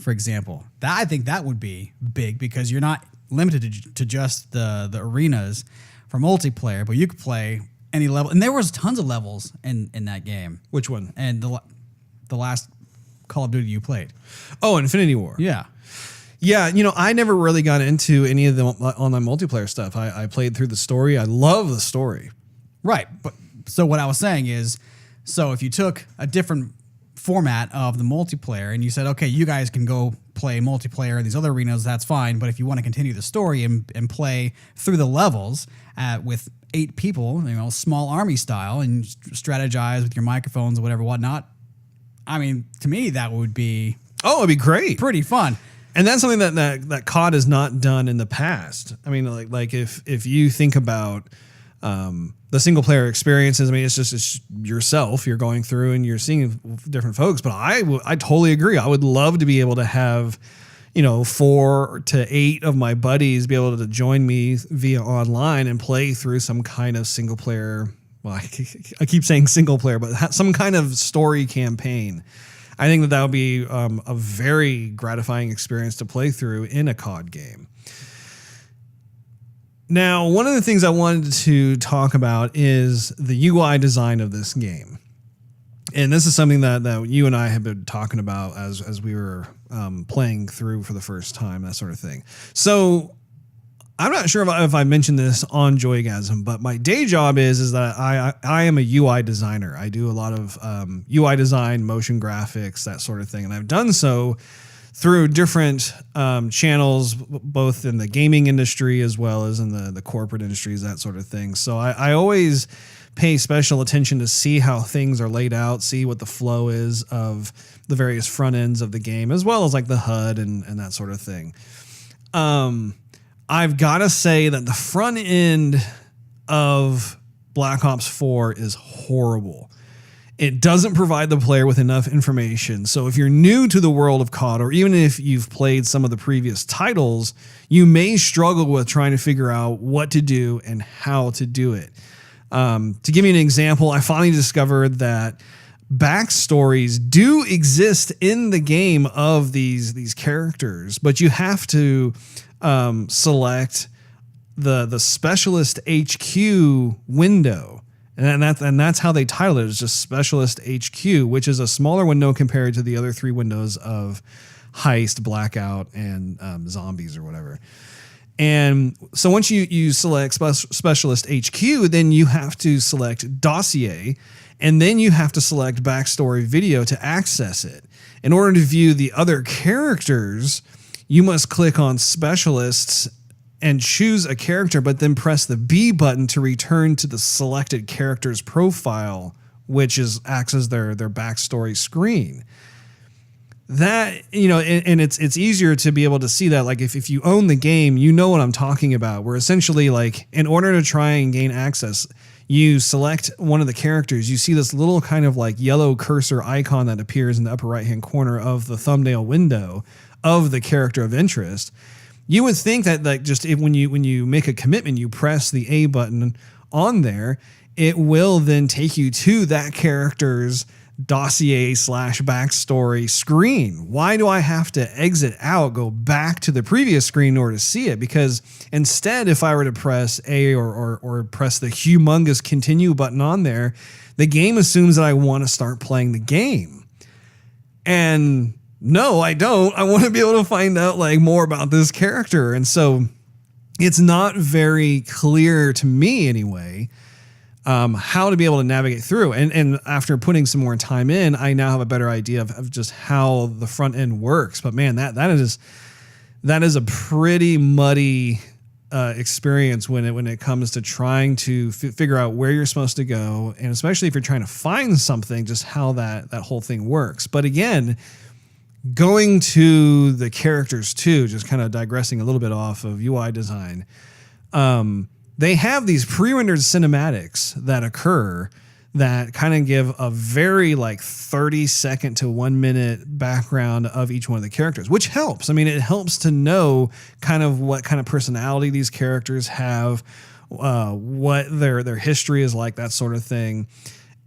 for example, I think that would be big, because you're not limited to just the arenas for multiplayer, but you could play any level. And there was tons of levels in that game. Which one? And the last Call of Duty you played. Oh, Infinity War. Yeah. Yeah, I never really got into any of the online multiplayer stuff. I played through the story. I love the story. Right. But so what I was saying is, so if you took a different format of the multiplayer and you said, okay, you guys can go play multiplayer in these other arenas, that's fine. But if you want to continue the story and play through the levels with 8 people, small army style, and strategize with your microphones or whatnot, I mean, to me, that would be... Oh, it'd be great. Pretty fun. And that's something that COD has not done in the past. I mean, like if you think about the single player experiences, I mean, it's yourself. You're going through and you're seeing different folks. But I totally agree. I would love to be able to have 4 to 8 of my buddies be able to join me via online and play through some kind of single player. Well, I keep saying single player, but some kind of story campaign. I think that would be a very gratifying experience to play through in a COD game. Now, one of the things I wanted to talk about is the UI design of this game. And this is something that you and I have been talking about as we were playing through for the first time, that sort of thing. So I'm not sure if I mentioned this on Joygasm, but my day job is that I am a UI designer. I do a lot of UI design, motion graphics, that sort of thing. And I've done so through different channels, both in the gaming industry as well as in the corporate industries, that sort of thing. So I always pay special attention to see how things are laid out, see what the flow is of the various front ends of the game, as well as like the HUD and that sort of thing. I've got to say that the front end of Black Ops 4 is horrible. It doesn't provide the player with enough information. So if you're new to the world of COD, or even if you've played some of the previous titles, you may struggle with trying to figure out what to do and how to do it. To give you an example, I finally discovered that backstories do exist in the game of these characters, but you have to select the Specialist HQ window. And that's how they title it, is just Specialist HQ, which is a smaller window compared to the other three windows of Heist, Blackout, and Zombies or whatever. And so once you select Specialist HQ, then you have to select Dossier, and then you have to select Backstory Video to access it. In order to view the other characters, you must click on Specialists and choose a character, but then press the B button to return to the selected character's profile, which acts as their backstory screen. That, and it's easier to be able to see that. Like if you own the game, you know what I'm talking about. Where essentially, like, in order to try and gain access, you select one of the characters. You see this little kind of like yellow cursor icon that appears in the upper right-hand corner of the thumbnail window of the character of interest. You would think that, like, just when you make a commitment, you press the A button on there, it will then take you to that character's dossier/backstory screen. Why do I have to exit out, go back to the previous screen in order to see it? Because instead, if I were to press A or press the humongous continue button on there, the game assumes that I want to start playing the game. And no, I don't. I want to be able to find out like more about this character. And so it's not very clear to me anyway, how to be able to navigate through. And after putting some more time in, I now have a better idea of just how the front end works. But man, that is a pretty muddy experience when it comes to trying to figure out where you're supposed to go. And especially if you're trying to find something, just how that whole thing works. But again, going to the characters too, just kind of digressing a little bit off of UI design. They have these pre-rendered cinematics that occur that kind of give a very like 30-second to 1 minute background of each one of the characters, which helps. I mean, it helps to know kind of what kind of personality these characters have, what their history is like, that sort of thing.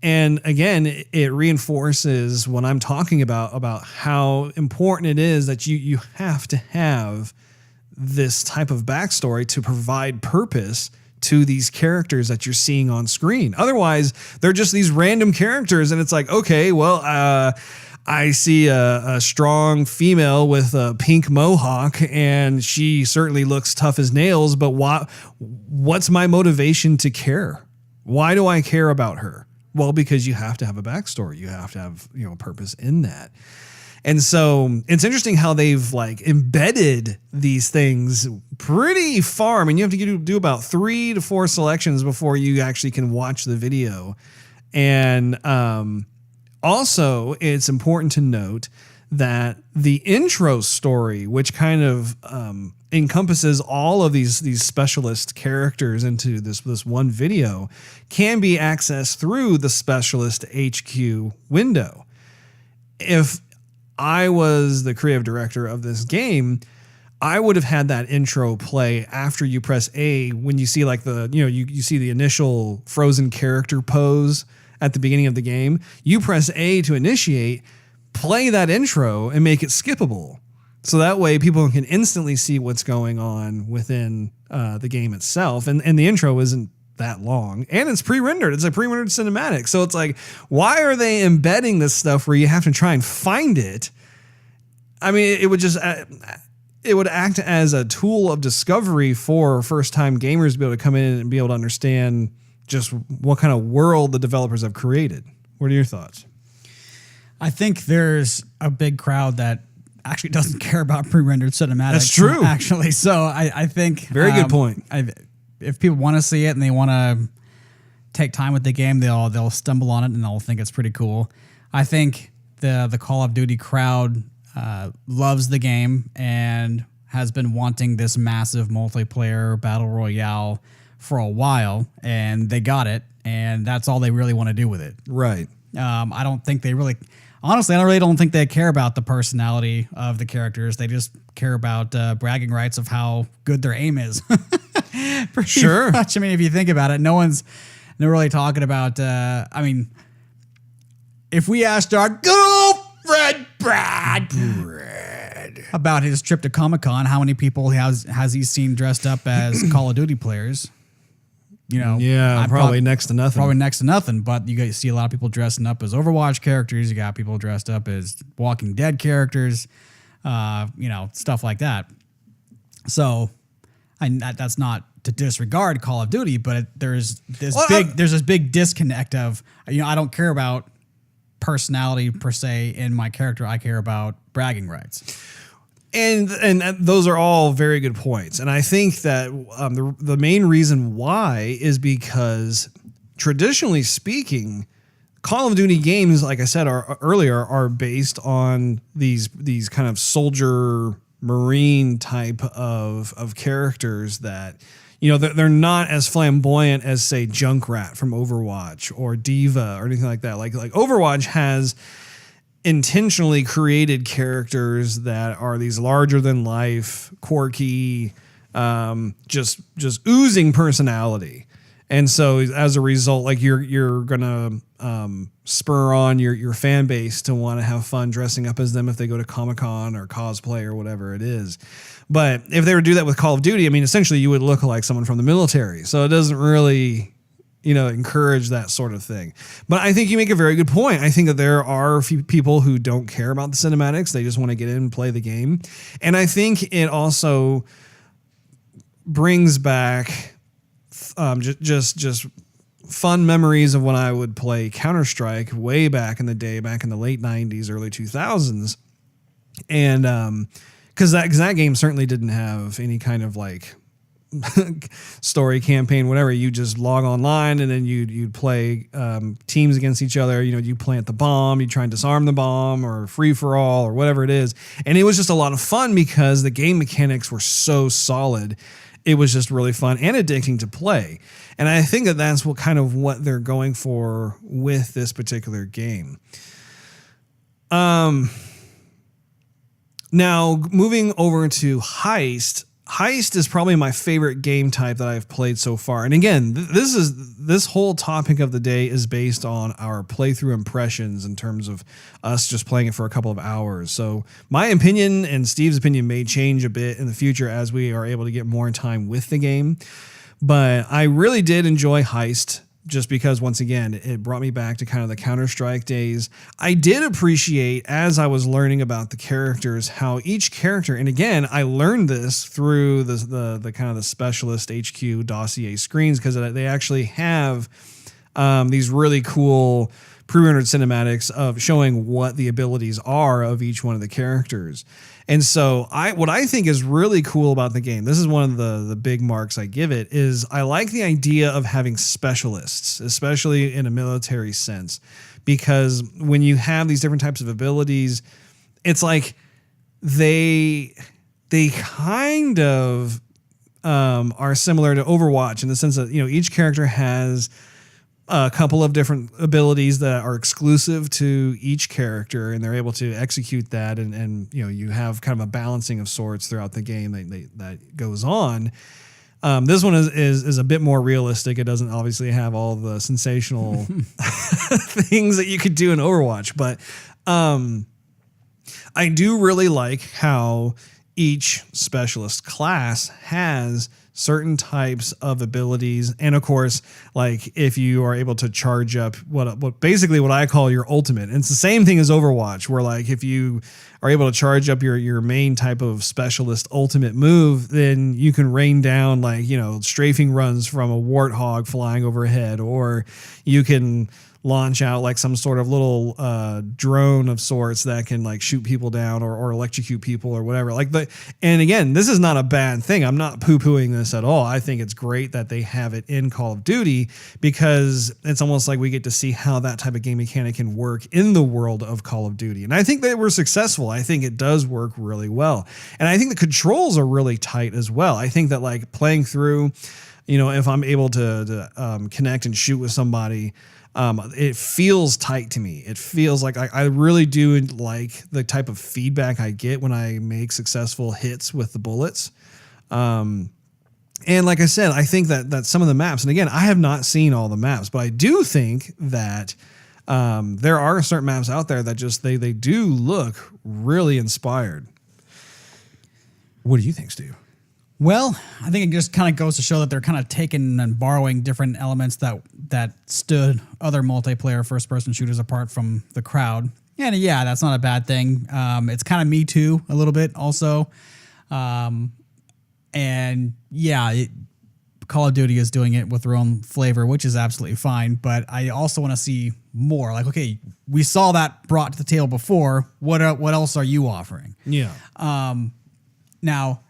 And again, it reinforces what I'm talking about how important it is that you have to have this type of backstory to provide purpose to these characters that you're seeing on screen. Otherwise, they're just these random characters, and it's like, okay, well, I see a strong female with a pink mohawk, and she certainly looks tough as nails, but what's my motivation to care? Why do I care about her? Well, because you have to have a backstory. You have to have, purpose in that. And so it's interesting how they've like embedded these things pretty far. I mean, you have to do about 3 to 4 selections before you actually can watch the video. And also, it's important to note that the intro story, which kind of encompasses all of these specialist characters into this one video, can be accessed through the Specialist HQ window. If I was the creative director of this game, I would have had that intro play after you press A, when you see like you see the initial frozen character pose at the beginning of the game. You press A to initiate, play that intro, and make it skippable. So that way people can instantly see what's going on within the game itself. And the intro isn't that long, and it's pre-rendered. It's a pre-rendered cinematic. So it's like, why are they embedding this stuff where you have to try and find it? I mean, it would act as a tool of discovery for first-time gamers to be able to come in and be able to understand just what kind of world the developers have created. What are your thoughts? I think there's a big crowd that actually doesn't care about pre-rendered cinematics. That's true. Actually. So I think... Very good point. If people want to see it and they want take time with the game, they'll stumble on it and they'll think it's pretty cool. I think the Call of Duty crowd loves the game and has been wanting this massive multiplayer battle royale for a while, and they got it, and that's all they really want to do with it. Right. I don't think they really, honestly, I really don't think they care about the personality of the characters. They just care about bragging rights of how good their aim is. Pretty Sure. much. I mean, if you think about it, no one's really talking about, if we asked our good old friend Brad about his trip to Comic-Con, how many people has he seen dressed up as Call of Duty players? Yeah, probably next to nothing. Probably next to nothing, but you guys see a lot of people dressing up as Overwatch characters. You got people dressed up as Walking Dead characters, stuff like that. So, that's not to disregard Call of Duty, but there's this big disconnect of, I don't care about personality per se in my character. I care about bragging rights. And those are all very good points. And I think that the main reason why is because traditionally speaking, Call of Duty games, like I said earlier, are based on these kind of soldier marine type of characters that, they're not as flamboyant as, say, Junkrat from Overwatch or Diva or anything like that. Like Overwatch has intentionally created characters that are these larger than life, quirky, just oozing personality. And so as a result, like you're gonna spur on your fan base to want to have fun dressing up as them if they go to Comic-Con or cosplay or whatever it is. But if they were to do that with Call of Duty, I mean, essentially you would look like someone from the military. So it doesn't really encourage that sort of thing. But I think you make a very good point. I think that there are a few people who don't care about the cinematics. They just want to get in and play the game. And I think it also brings back just fun memories of when I would play Counter-Strike way back in the day, back in the late 90s, early 2000s. And because that game certainly didn't have any kind of like story campaign, whatever. You just log online and then you'd play teams against each other. You plant the bomb, you try and disarm the bomb, or free for all, or whatever it is. And it was just a lot of fun because the game mechanics were so solid. It was just really fun and addicting to play. And I think that that's what they're going for with this particular game. Now moving over to Heist. Heist is probably my favorite game type that I've played so far. And again, this whole topic of the day is based on our playthrough impressions in terms of us just playing it for a couple of hours. So my opinion and Steve's opinion may change a bit in the future as we are able to get more time with the game. But I really did enjoy Heist just because, once again, it brought me back to kind of the Counter-Strike days. I did appreciate, as I was learning about the characters, how each character, and again, I learned this through the kind of the specialist HQ dossier screens, because they actually have these really cool pre-rendered cinematics of showing what the abilities are of each one of the characters. And so what I think is really cool about the game, this is one of the big marks I give it, is I like the idea of having specialists, especially in a military sense, because when you have these different types of abilities, it's like they kind of are similar to Overwatch in the sense that, each character has a couple of different abilities that are exclusive to each character, and they're able to execute that. And you have kind of a balancing of sorts throughout the game that goes on. This one is a bit more realistic. It doesn't obviously have all the sensational things that you could do in Overwatch, but I do really like how each specialist class has certain types of abilities. And of course, like if you are able to charge up what basically what I call your ultimate, and it's the same thing as Overwatch, where like if you are able to charge up your main type of specialist ultimate move, then you can rain down like, strafing runs from a warthog flying overhead, or you can launch out like some sort of little drone of sorts that can like shoot people down or electrocute people or whatever. And again, this is not a bad thing. I'm not poo-pooing this at all. I think it's great that they have it in Call of Duty because it's almost like we get to see how that type of game mechanic can work in the world of Call of Duty. And I think they were successful. I think it does work really well. And I think the controls are really tight as well. I think that like playing through, if I'm able to connect and shoot with somebody, it feels tight to me. It feels like I really do like the type of feedback I get when I make successful hits with the bullets. And like I said, I think that some of the maps, and again, I have not seen all the maps, but I do think that there are certain maps out there that just they do look really inspired. What do you think, Steve? Well, I think it just kind of goes to show that they're kind of taking and borrowing different elements that stood other multiplayer first-person shooters apart from the crowd. And yeah, that's not a bad thing. It's kind of Me Too a little bit also. And yeah, Call of Duty is doing it with their own flavor, which is absolutely fine. But I also want to see more. Like, okay, we saw that brought to the table before. What else are you offering? Yeah. Now,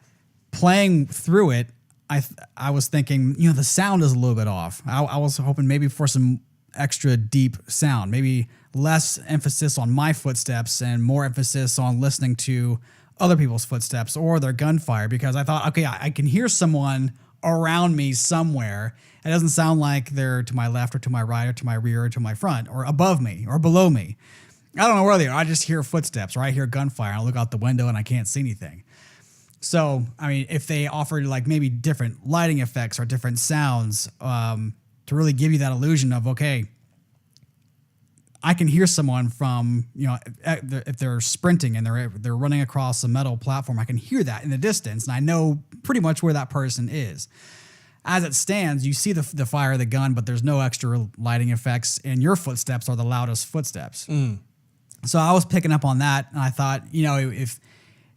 playing through it, I was thinking, the sound is a little bit off. I was hoping maybe for some extra deep sound, maybe less emphasis on my footsteps and more emphasis on listening to other people's footsteps or their gunfire, because I thought, okay, I can hear someone around me somewhere. It doesn't sound like they're to my left or to my right or to my rear or to my front or above me or below me. I don't know where they are. I just hear footsteps or I hear gunfire. I look out the window and I can't see anything. So, I mean, if they offered like maybe different lighting effects or different sounds to really give you that illusion of, okay, I can hear someone from, if they're sprinting and they're running across a metal platform, I can hear that in the distance and I know pretty much where that person is. As it stands, you see the fire of the gun, but there's no extra lighting effects and your footsteps are the loudest footsteps. So I was picking up on that and I thought,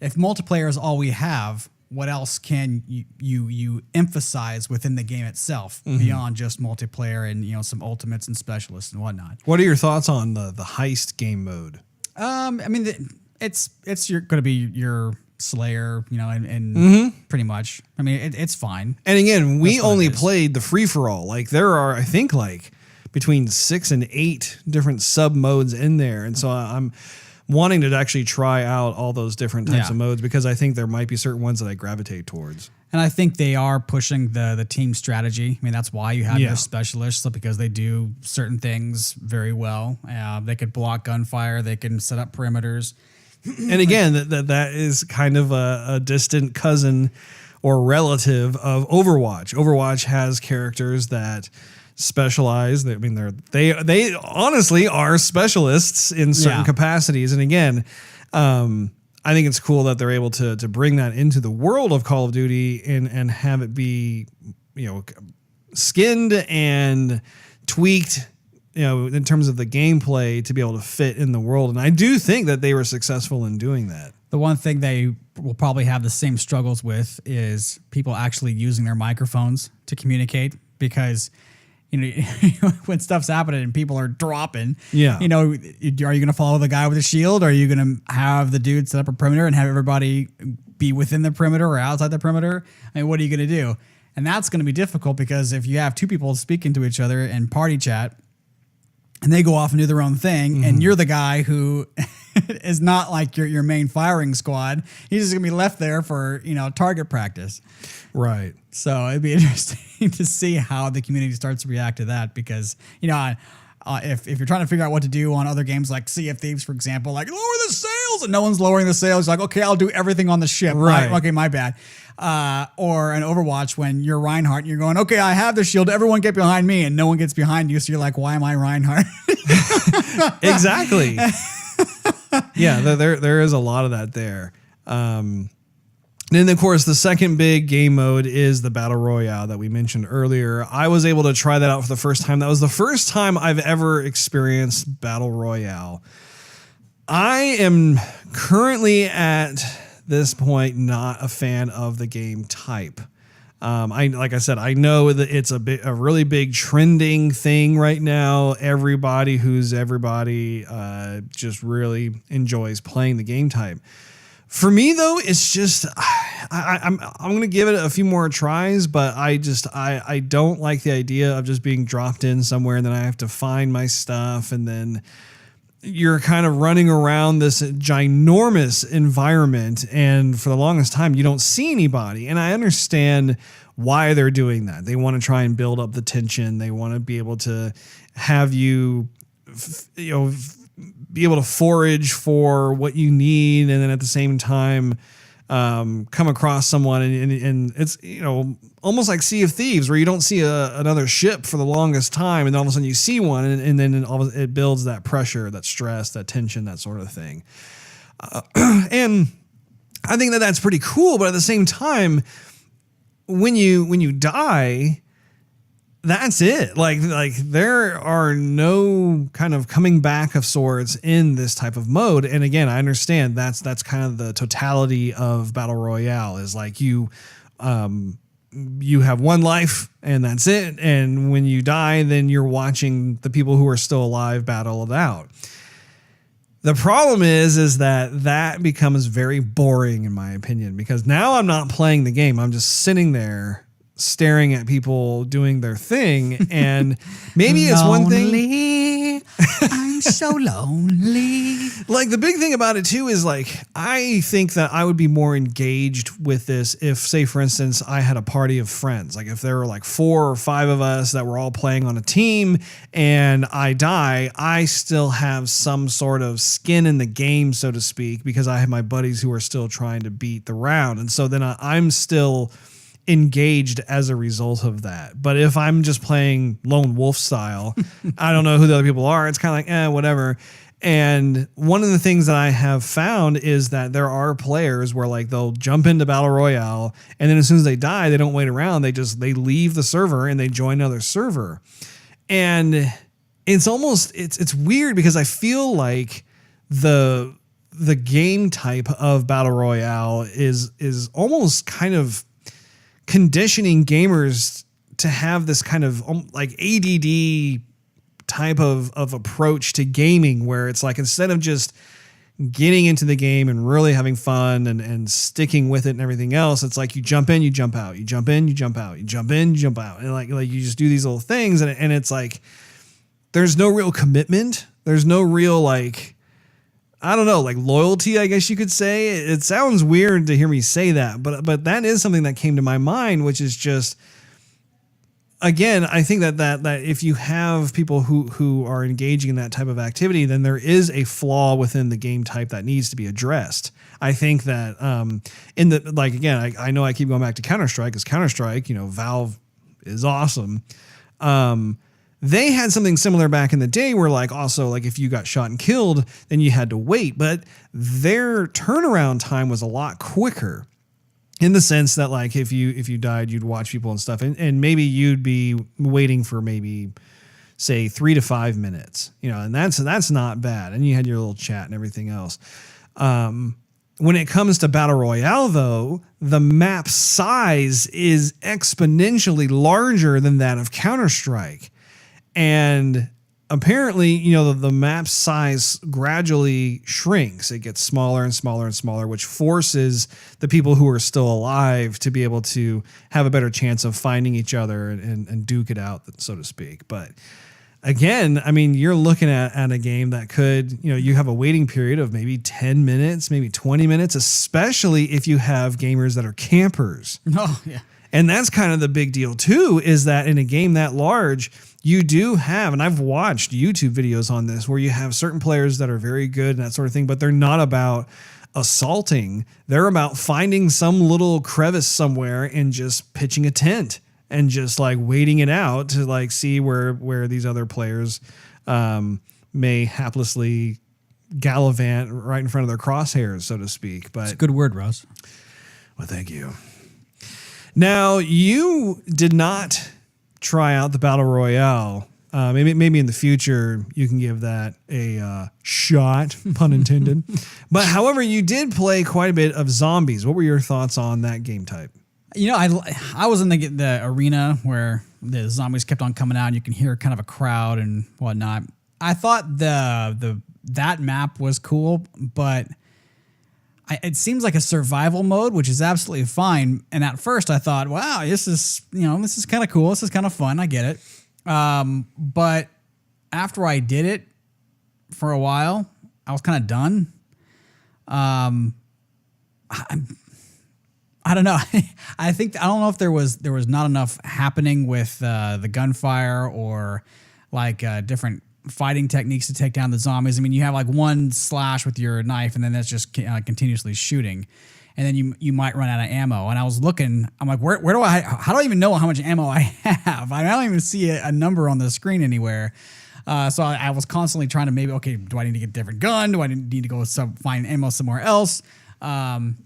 if multiplayer is all we have, what else can you emphasize within the game itself beyond just multiplayer and some ultimates and specialists and whatnot? What are your thoughts on the heist game mode? I mean, it's going to be your Slayer, and pretty much. I mean, it's fine. And again, we only played the free for all. Like there are, I think, like between 6 and 8 different sub modes in there, and so I'm wanting to actually try out all those different types of modes because I think there might be certain ones that I gravitate towards. And I think they are pushing the team strategy. I mean, that's why you have your specialists, because they do certain things very well. They could block gunfire. They can set up perimeters. And again, that is kind of a distant cousin or relative of Overwatch. Overwatch has characters that specialize. I mean, they honestly are specialists in certain capacities. And again, I think it's cool that they're able to bring that into the world of Call of Duty and have it be, skinned and tweaked, in terms of the gameplay to be able to fit in the world. And I do think that they were successful in doing that. The one thing they will probably have the same struggles with is people actually using their microphones to communicate, because when stuff's happening and people are dropping, are you going to follow the guy with the shield? Or are you going to have the dude set up a perimeter and have everybody be within the perimeter or outside the perimeter? I mean, what are you going to do? And that's going to be difficult, because if you have two people speaking to each other in party chat and they go off and do their own thing, and you're the guy who is not like your main firing squad, he's just going to be left there for, target practice. Right. So it'd be interesting to see how the community starts to react to that, because, if you're trying to figure out what to do on other games like Sea of Thieves, for example, like lower the sails, and no one's lowering the sails, like, okay, I'll do everything on the ship. Right. Okay, my bad. Or an Overwatch, when you're Reinhardt and you're going, okay, I have the shield, everyone get behind me, and no one gets behind you. So you're like, why am I Reinhardt? Exactly. Yeah, there is a lot of that there. Then, of course, the second big game mode is the Battle Royale that we mentioned earlier. I was able to try that out for the first time. That was the first time I've ever experienced Battle Royale. I am currently at this point not a fan of the game type. Like I said, I know that it's a really big trending thing right now. Everybody just really enjoys playing the game type. For me though, it's just I'm going to give it a few more tries, but I don't like the idea of just being dropped in somewhere and then I have to find my stuff and then you're kind of running around this ginormous environment and for the longest time you don't see anybody. And I understand why they're doing that. They want to try and build up the tension. They want to be able to have you be able to forage for what you need and then at the same time come across someone and it's almost like Sea of Thieves where you don't see another ship for the longest time and then all of a sudden you see one and then it builds that pressure, that stress, that tension, that sort of thing. And I think that that's pretty cool, but at the same time when you die, that's it. Like there are no kind of coming back of sorts in this type of mode. And again, I understand that's kind of the totality of Battle Royale is like you have one life and that's it. And when you die, then you're watching the people who are still alive battle it out. The problem is that becomes very boring in my opinion, because now I'm not playing the game. I'm just sitting there staring at people doing their thing. And maybe it's one thing. I'm so lonely. Like the big thing about it too is like, I think that I would be more engaged with this if, say, for instance, I had a party of friends. Like if there were like 4 or 5 of us that were all playing on a team and I die, I still have some sort of skin in the game, so to speak, because I have my buddies who are still trying to beat the round. And so then I'm still engaged as a result of that. But if I'm just playing lone wolf style, I don't know who the other people are. It's kind of like, whatever. And one of the things that I have found is that there are players where like they'll jump into Battle Royale and then as soon as they die, they don't wait around. They leave the server and they join another server. And it's almost, it's weird because I feel like the game type of Battle Royale is almost kind of conditioning gamers to have this kind of like ADD type of approach to gaming, where it's like, instead of just getting into the game and really having fun and sticking with it and everything else, it's like you jump in, you jump out, you jump in, you jump out, you jump in, you jump out. And like you just do these little things. And it's like, there's no real commitment. There's no real, like, I don't know, like loyalty, I guess you could say. It sounds weird to hear me say that, but that is something that came to my mind, which is just, again, I think that if you have people who are engaging in that type of activity, then there is a flaw within the game type that needs to be addressed. I think that I know I keep going back to Counter-Strike, because Counter-Strike, Valve is awesome. They had something similar back in the day where like also like if you got shot and killed, then you had to wait, but their turnaround time was a lot quicker, in the sense that like if you died, you'd watch people and stuff and maybe you'd be waiting for maybe say 3 to 5 minutes, and that's not bad. And you had your little chat and everything else. When it comes to Battle Royale though, the map size is exponentially larger than that of Counter-Strike. And apparently, the map size gradually shrinks. It gets smaller and smaller and smaller, which forces the people who are still alive to be able to have a better chance of finding each other and duke it out, so to speak. But again, I mean, you're looking at a game that could, you have a waiting period of maybe 10 minutes, maybe 20 minutes, especially if you have gamers that are campers. Oh, yeah. And that's kind of the big deal too, is that in a game that large, you do have, and I've watched YouTube videos on this, where you have certain players that are very good and that sort of thing, but they're not about assaulting. They're about finding some little crevice somewhere and just pitching a tent and just like waiting it out to like see where these other players may haplessly gallivant right in front of their crosshairs, so to speak. But it's a good word, Russ. Well, thank you. Now, you did not try out the Battle Royale. Maybe in the future you can give that a shot, pun intended. But however, you did play quite a bit of zombies. What were your thoughts on that game type? I was in the arena where the zombies kept on coming out, and you can hear kind of a crowd and whatnot. I thought that map was cool, but it seems like a survival mode, which is absolutely fine. And at first, I thought, wow, this is kind of cool. This is kind of fun. I get it. But after I did it for a while, I was kind of done. I don't know. I don't know if there was not enough happening with the gunfire or like different fighting techniques to take down the zombies. I mean, you have like one slash with your knife, and then that's just continuously shooting, and then you might run out of ammo. And I was looking, I'm like, how do I even know how much ammo I have? I don't even see a number on the screen anywhere. So I was constantly trying to do I need to get a different gun? Do I need to go find ammo somewhere else? And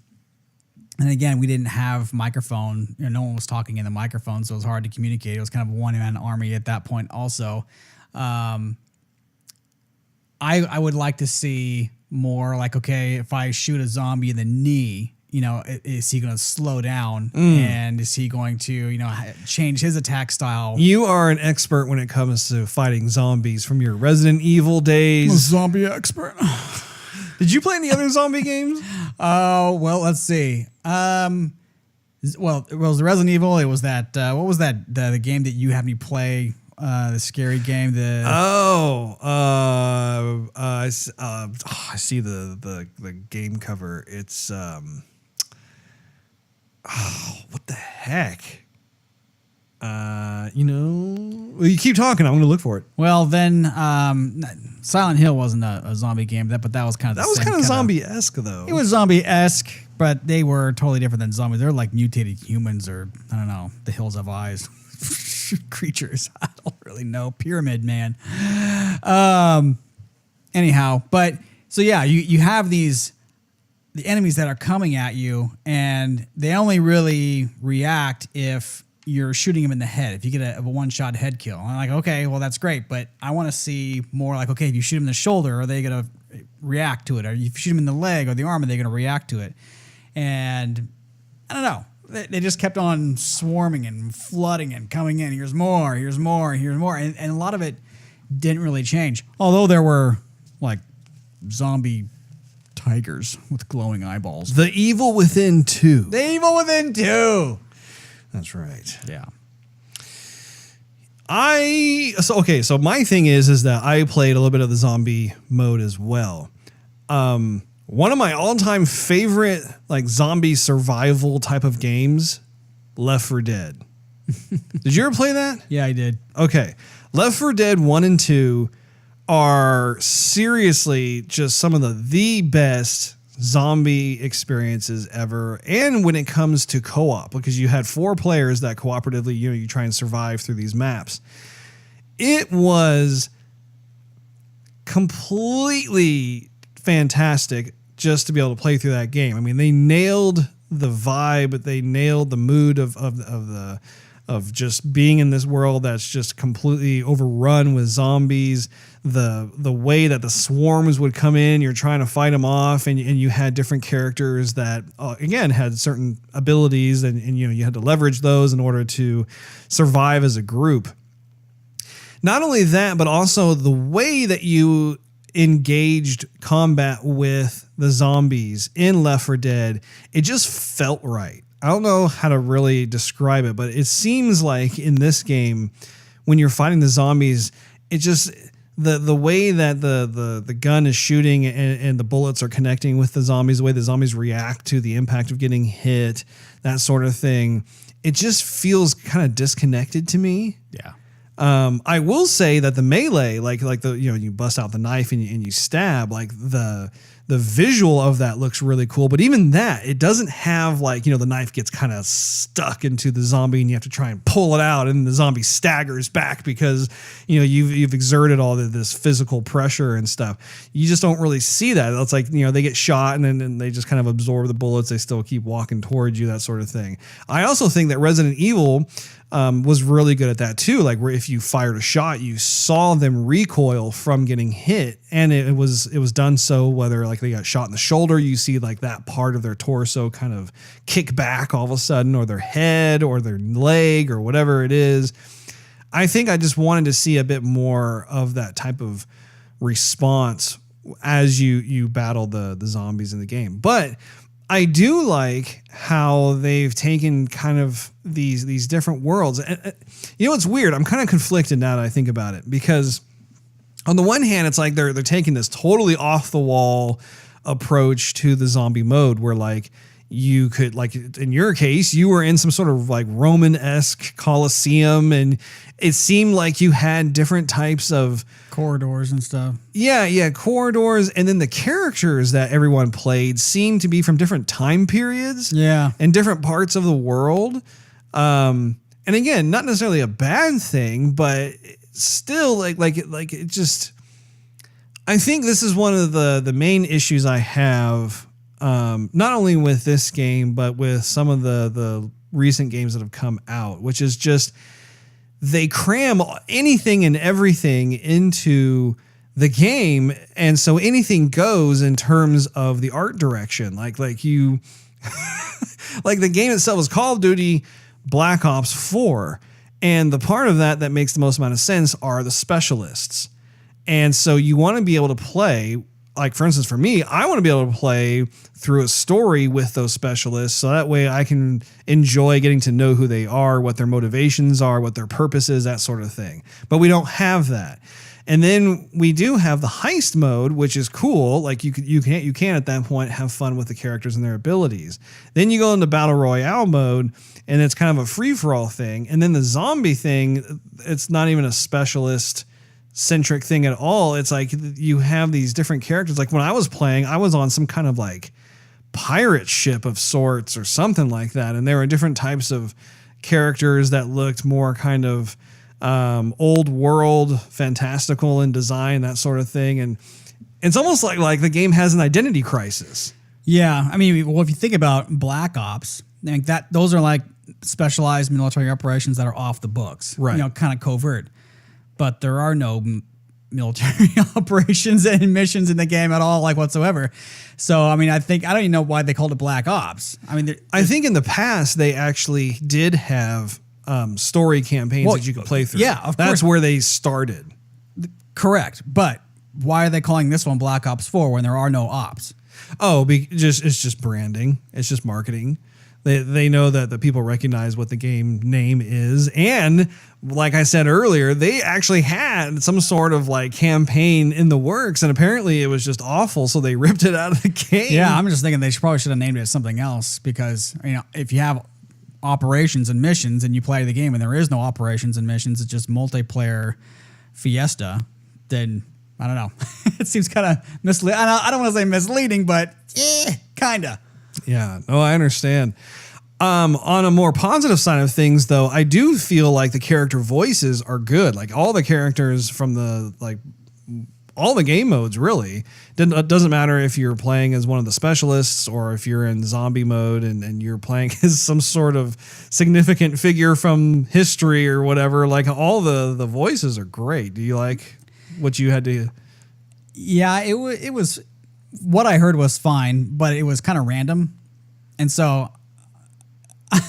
again, we didn't have microphone. No one was talking in the microphone, so it was hard to communicate. It was kind of a one-man army at that point also. I would like to see more like, okay, if I shoot a zombie in the knee, is he going to slow down? And is he going to, change his attack style? You are an expert when it comes to fighting zombies from your Resident Evil days. I'm a zombie expert. Did you play any other zombie games? Oh, well, let's see. Well, it was Resident Evil. It was that, what was that, the game that you had me play, the scary game? I see the game cover. It's, what the heck? Well, you keep talking. I'm going to look for it. Well, then, Silent Hill wasn't a zombie game, but that was kind of zombie-esque, though. It was zombie-esque, but they were totally different than zombies. They're like mutated humans, or I don't know, the Hills Have Eyes creatures. I don't really know. Pyramid Man. Anyhow, but so yeah, you have the enemies that are coming at you, and they only really react if you're shooting them in the head. If you get a one-shot head kill, I'm like, okay, well, that's great, but I want to see more like, okay, if you shoot them in the shoulder, are they going to react to it? Or if you shoot them in the leg or the arm, are they going to react to it? And I don't know. They just kept on swarming and flooding and coming in. Here's more, here's more, here's more. And a lot of it didn't really change. Although there were like zombie tigers with glowing eyeballs. The Evil Within 2. The Evil Within 2. That's right. Yeah. So my thing is that I played a little bit of the zombie mode as well. One of my all-time favorite like zombie survival type of games, Left 4 Dead. Did you ever play that? Yeah, I did. Okay. Left 4 Dead 1 and 2 are seriously just some of the best zombie experiences ever. And when it comes to co-op, because you had 4 players that cooperatively, you try and survive through these maps. It was completely fantastic just to be able to play through that game. I mean, they nailed the vibe, they nailed the mood of just being in this world that's just completely overrun with zombies. The way that the swarms would come in, you're trying to fight them off, and you had different characters that again had certain abilities, and you had to leverage those in order to survive as a group. Not only that, but also the way that you engaged combat with the zombies in Left 4 Dead, it just felt right. I don't know how to really describe it, but it seems like in this game, when you're fighting the zombies, it just the way that the gun is shooting and the bullets are connecting with the zombies, the way the zombies react to the impact of getting hit, that sort of thing, it just feels kind of disconnected to me. Yeah. I will say that the melee, like you bust out the knife and you stab, like the visual of that looks really cool. But even that, it doesn't have the knife gets kind of stuck into the zombie and you have to try and pull it out and the zombie staggers back because you've exerted all this physical pressure and stuff. You just don't really see that. It's like they get shot and then they just kind of absorb the bullets. They still keep walking towards you, that sort of thing. I also think that Resident Evil was really good at that too. Like where if you fired a shot, you saw them recoil from getting hit, and it was done so whether like they got shot in the shoulder, you see like that part of their torso kind of kick back all of a sudden, or their head or their leg or whatever it is. I think I just wanted to see a bit more of that type of response as you battle the zombies in the game. But I do like how they've taken kind of these different worlds. And, you know, it's weird. I'm kind of conflicted now that I think about it, because on the one hand, it's like they're taking this totally off the wall approach to the zombie mode where like you could, like in your case, you were in some sort of like Roman-esque Colosseum, and it seemed like you had different types of corridors and stuff. Yeah, corridors, and then the characters that everyone played seemed to be from different time periods. Yeah, and different parts of the world. And again, not necessarily a bad thing, but still, like it just. I think this is one of the main issues I have, not only with this game but with some of the recent games that have come out, which is just. They cram anything and everything into the game, and so anything goes in terms of the art direction. Like you, like the game itself is Call of Duty Black Ops 4, and the part of that makes the most amount of sense are the specialists. And so you want to be able to play, like for instance, for me, I want to be able to play through a story with those specialists, so that way I can enjoy getting to know who they are, what their motivations are, what their purpose is, that sort of thing. But we don't have that. And then we do have the heist mode, which is cool. Like you can at that point have fun with the characters and their abilities. Then you go into battle royale mode, and it's kind of a free for all thing. And then the zombie thing, it's not even a specialist centric thing at all. It's like you have these different characters. Like when I was playing, I was on some kind of like pirate ship of sorts or something like that, and there were different types of characters that looked more kind of old world, fantastical in design, that sort of thing. And it's almost like the game has an identity crisis. Yeah, I mean, well, if you think about Black Ops, like those are like specialized military operations that are off the books, right? You know, kind of covert. But there are no military operations and missions in the game at all, like whatsoever. So, I mean, I don't even know why they called it Black Ops. I mean, I think in the past they actually did have story campaigns that you could play through. Yeah, of course. That's where they started. Correct. But why are they calling this one Black Ops 4 when there are no ops? Oh, it's just branding. It's just marketing. They know that the people recognize what the game name is. And like I said earlier, they actually had some sort of like campaign in the works, and apparently it was just awful, so they ripped it out of the game. Yeah, I'm just thinking they probably should have named it something else, because, you know, if you have operations and missions and you play the game and there is no operations and missions, it's just multiplayer fiesta, then I don't know. It seems kind of misleading. I don't want to say misleading, but kind of. Yeah, no, I understand. On a more positive side of things, though, I do feel like the character voices are good. Like all the characters from all the game modes, really. It doesn't matter if you're playing as one of the specialists or if you're in zombie mode and you're playing as some sort of significant figure from history or whatever. Like all the voices are great. Do you like what you had to? Yeah, it was what I heard was fine, but it was kind of random. And so I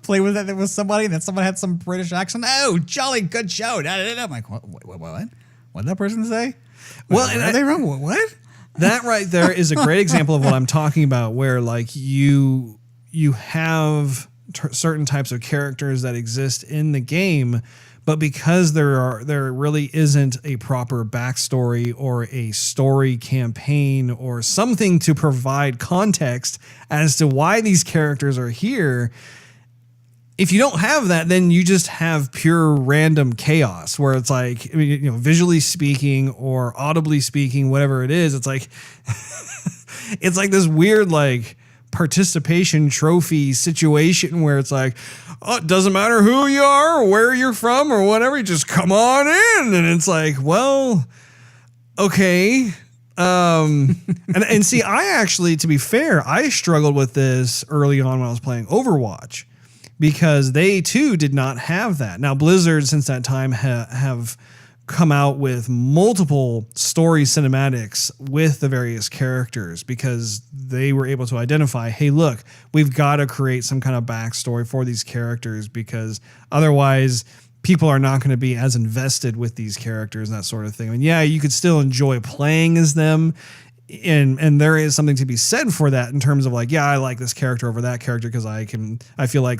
play with it with somebody, and then someone had some British accent. Oh, jolly good show. I'm like, what? What did that person say? Well, are they wrong? What? That right there is a great example of what I'm talking about, where like you have certain types of characters that exist in the game, but because there really isn't a proper backstory or a story campaign or something to provide context as to why these characters are here, if you don't have that, then you just have pure random chaos where it's like, I mean, you know, visually speaking or audibly speaking, whatever it is, it's like it's like this weird like participation trophy situation where it's like, oh, it doesn't matter who you are or where you're from or whatever, you just come on in. And it's like, well, okay. And see, I actually, to be fair, I struggled with this early on when I was playing Overwatch, because they too did not have that. Now Blizzard since that time have come out with multiple story cinematics with the various characters because they were able to identify, hey, look, we've got to create some kind of backstory for these characters because otherwise people are not going to be as invested with these characters and that sort of thing. I mean, yeah, you could still enjoy playing as them. And there is something to be said for that in terms of like, yeah, I like this character over that character because I feel like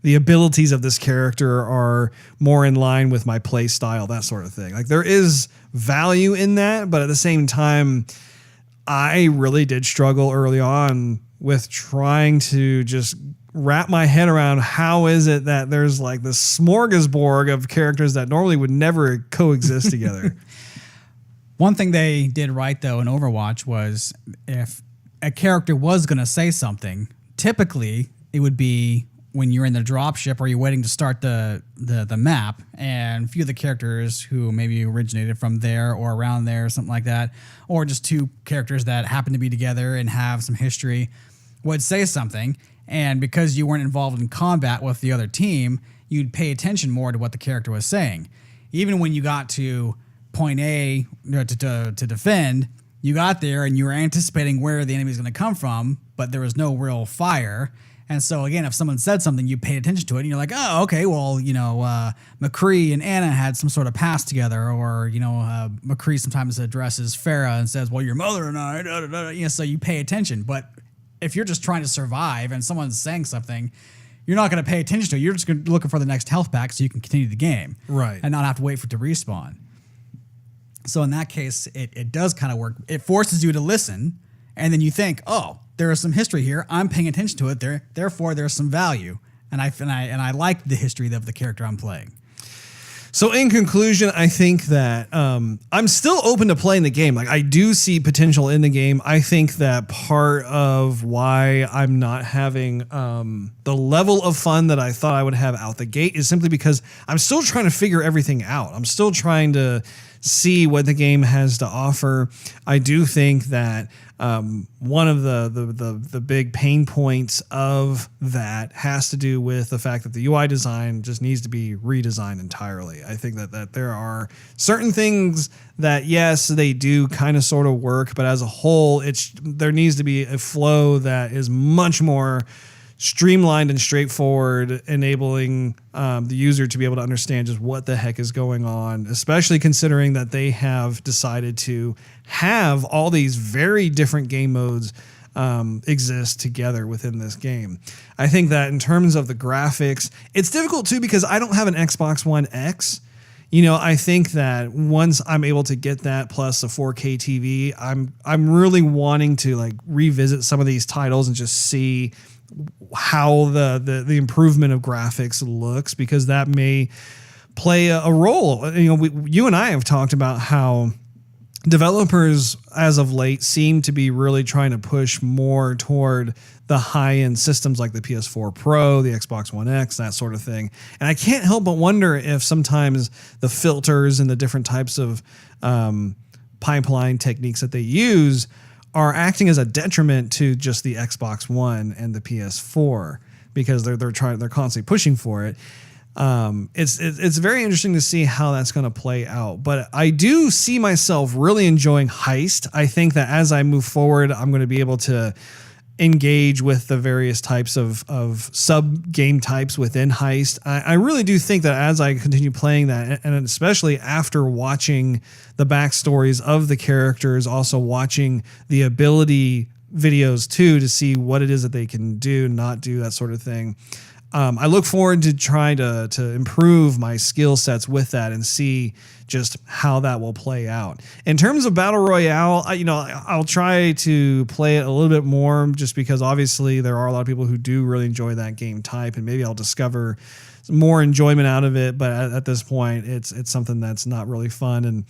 the abilities of this character are more in line with my play style, that sort of thing. Like there is value in that, but at the same time, I really did struggle early on with trying to just wrap my head around how is it that there's like this smorgasbord of characters that normally would never coexist together. One thing they did right, though, in Overwatch was if a character was going to say something, typically it would be when you're in the dropship or you're waiting to start the map, and a few of the characters who maybe originated from there or around there or something like that, or just two characters that happen to be together and have some history, would say something, and because you weren't involved in combat with the other team, you'd pay attention more to what the character was saying. Even when you got to point A to defend, you got there and you were anticipating where the enemy was going to come from, but there was no real fire. And so again, if someone said something, you paid attention to it and you're like, oh, okay, well, McCree and Anna had some sort of past together, or, McCree sometimes addresses Farah and says, well, your mother and I, so you pay attention. But if you're just trying to survive and someone's saying something, you're not going to pay attention to it. You're just looking for the next health pack so you can continue the game. Right. And not have to wait for it to respawn. So in that case, it does kind of work. It forces you to listen, and then you think, oh, there is some history here. I'm paying attention to it. Therefore, there's some value, and I like the history of the character I'm playing. So in conclusion, I think that I'm still open to playing the game. Like I do see potential in the game. I think that part of why I'm not having the level of fun that I thought I would have out the gate is simply because I'm still trying to figure everything out. I'm still trying to see what the game has to offer. I do think that one of the big pain points of that has to do with the fact that the UI design just needs to be redesigned entirely. I think that there are certain things that, yes, they do kind of sort of work, but as a whole, there needs to be a flow that is much more streamlined and straightforward, enabling the user to be able to understand just what the heck is going on, especially considering that they have decided to have all these very different game modes exist together within this game. I think that in terms of the graphics, it's difficult too because I don't have an Xbox One X. I think that once I'm able to get that plus a 4K TV, I'm really wanting to like revisit some of these titles and just see how the improvement of graphics looks, because that may play a role. You and I have talked about how developers as of late seem to be really trying to push more toward the high-end systems like the PS4 Pro, the Xbox One X, that sort of thing. And I can't help but wonder if sometimes the filters and the different types of pipeline techniques that they use are acting as a detriment to just the Xbox One and the PS4 because they're constantly pushing for it. It's very interesting to see how that's going to play out, but I do see myself really enjoying Heist. I think that as I move forward, I'm going to be able to engage with the various types of sub game types within Heist. I really do think that as I continue playing that, and especially after watching the backstories of the characters, also watching the ability videos too, to see what it is that they can do, not do, that sort of thing. I look forward to trying to improve my skill sets with that and see just how that will play out. In terms of Battle Royale, I'll try to play it a little bit more just because obviously there are a lot of people who do really enjoy that game type, and maybe I'll discover more enjoyment out of it. But at this point, it's something that's not really fun. And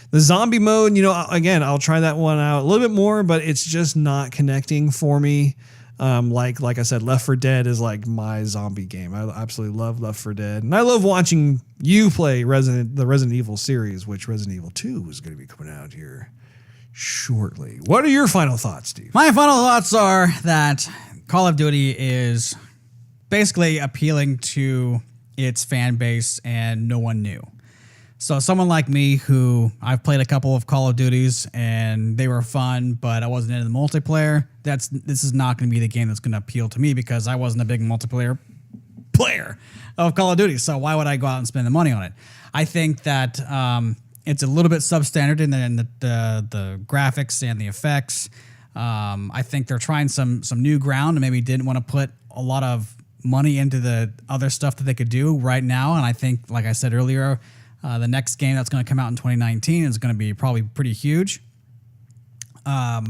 the zombie mode, again, I'll try that one out a little bit more, but it's just not connecting for me. Like I said, Left 4 Dead is like my zombie game. I absolutely love Left 4 Dead. And I love watching you play the Resident Evil series, which Resident Evil 2 is going to be coming out here shortly. What are your final thoughts, Steve? My final thoughts are that Call of Duty is basically appealing to its fan base and no one new. So someone like me who I've played a couple of Call of Duties and they were fun, but I wasn't into the multiplayer. This is not going to be the game that's going to appeal to me because I wasn't a big multiplayer player of Call of Duty. So why would I go out and spend the money on it? I think that it's a little bit substandard in the graphics and the effects. I think they're trying some new ground and maybe didn't want to put a lot of money into the other stuff that they could do right now. And I think, like I said earlier, the next game that's going to come out in 2019 is going to be probably pretty huge. Let's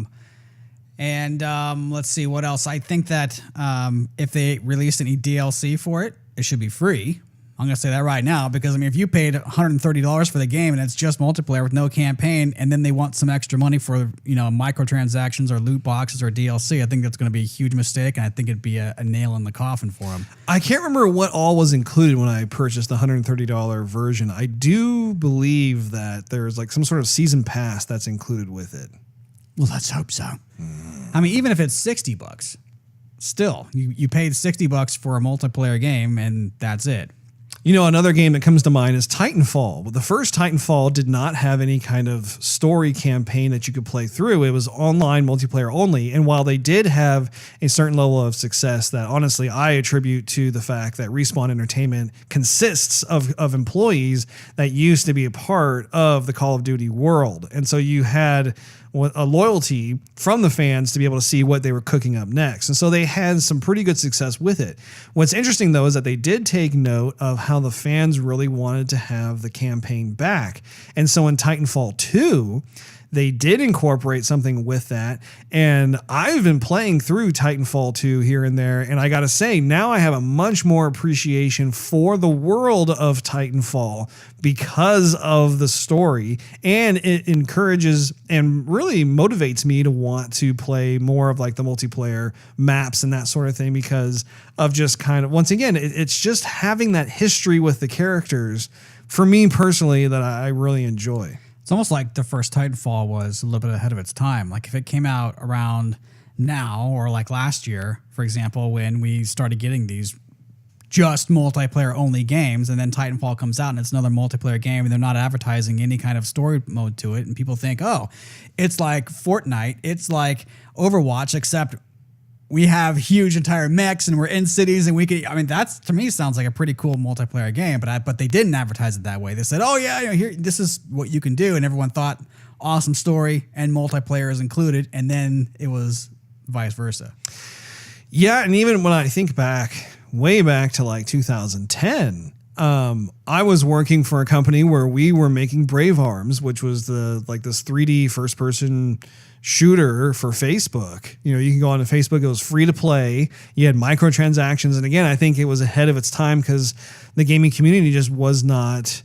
see what else. I think that if they release any DLC for it, it should be free. I'm going to say that right now because, I mean, if you paid $130 for the game and it's just multiplayer with no campaign and then they want some extra money for, microtransactions or loot boxes or DLC, I think that's going to be a huge mistake, and I think it'd be a nail in the coffin for them. I can't remember what all was included when I purchased the $130 version. I do believe that there's like some sort of season pass that's included with it. Well, let's hope so. I mean, even if it's $60, still, you paid $60 for a multiplayer game and that's it. Another game that comes to mind is Titanfall. Well, the first Titanfall did not have any kind of story campaign that you could play through. It was online multiplayer only. And while they did have a certain level of success that honestly I attribute to the fact that Respawn Entertainment consists of employees that used to be a part of the Call of Duty world. And so you had a loyalty from the fans to be able to see what they were cooking up next. And so they had some pretty good success with it. What's interesting, though, is that they did take note of how the fans really wanted to have the campaign back. And so in Titanfall 2, they did incorporate something with that. And I've been playing through Titanfall 2 here and there. And I got to say, now I have a much more appreciation for the world of Titanfall because of the story. And it encourages and really motivates me to want to play more of like the multiplayer maps and that sort of thing because of just kind of, once again, it's just having that history with the characters for me personally that I really enjoy. It's almost like the first Titanfall was a little bit ahead of its time. Like if it came out around now or like last year, for example, when we started getting these just multiplayer only games and then Titanfall comes out and it's another multiplayer game and they're not advertising any kind of story mode to it and people think, oh, it's like Fortnite, it's like Overwatch, except we have huge entire mechs and we're in cities and we could, I mean, that's to me sounds like a pretty cool multiplayer game, but they didn't advertise it that way. They said, oh yeah, here, this is what you can do. And everyone thought awesome story and multiplayer is included. And then it was vice versa. Yeah. And even when I think back, way back to like 2010, I was working for a company where we were making Brave Arms, which was this 3D first person shooter for Facebook. You can go onto Facebook. It was free to play. You had microtransactions. And again, I think it was ahead of its time because the gaming community just was not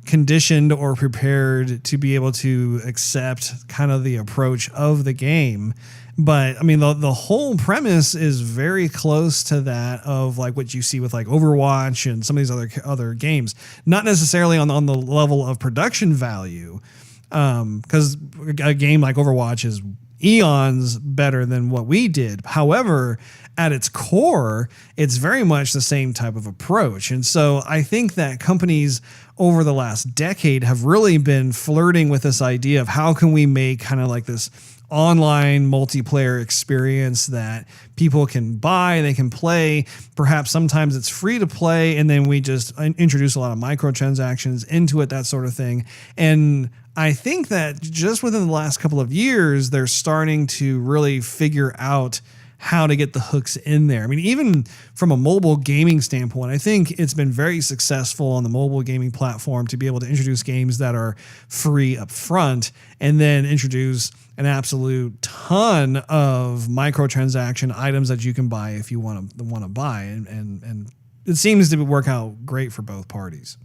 conditioned or prepared to be able to accept kind of the approach of the game. But I mean, the whole premise is very close to that of like what you see with like Overwatch and some of these other games, not necessarily on the level of production value. Because a game like Overwatch is eons better than what we did. However, at its core, it's very much the same type of approach. And so I think that companies over the last decade have really been flirting with this idea of how can we make kind of like this online multiplayer experience that people can buy, they can play. Perhaps sometimes it's free to play, and then we just introduce a lot of microtransactions into it, that sort of thing. And I think that just within the last couple of years, they're starting to really figure out how to get the hooks in there. I mean, even from a mobile gaming standpoint, I think it's been very successful on the mobile gaming platform to be able to introduce games that are free up front and then introduce an absolute ton of microtransaction items that you can buy if you want to buy. And it seems to work out great for both parties.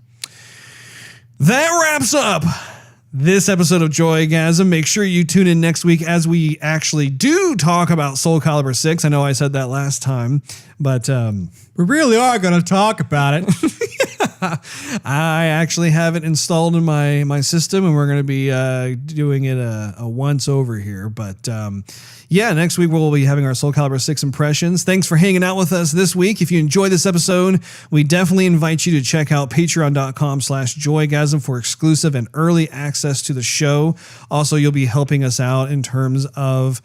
That wraps up this episode of Joygasm. Make sure you tune in next week as we actually do talk about Soul Calibur 6. I know I said that last time, but we really are going to talk about it. I actually have it installed in my system, and we're going to be doing it a once over here. But yeah, next week we'll be having our Soul Calibur 6 impressions. Thanks for hanging out with us this week. If you enjoyed this episode, we definitely invite you to check out patreon.com/joygasm for exclusive and early access to the show. Also, you'll be helping us out in terms of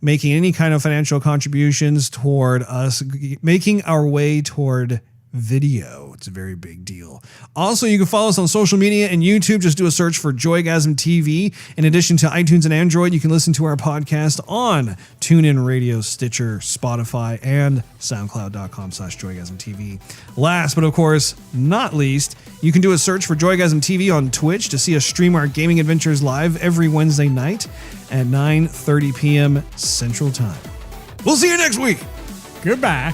making any kind of financial contributions toward us making our way toward video. It's a very big deal. Also, you can follow us on social media and YouTube. Just do a search for Joygasm TV. In addition to iTunes and Android, you can listen to our podcast on TuneIn Radio, Stitcher, Spotify, and SoundCloud.com/Joygasm TV. Last, but of course not least, you can do a search for Joygasm TV on Twitch to see us stream our gaming adventures live every Wednesday night at 9:30 p.m. Central Time. We'll see you next week. Goodbye.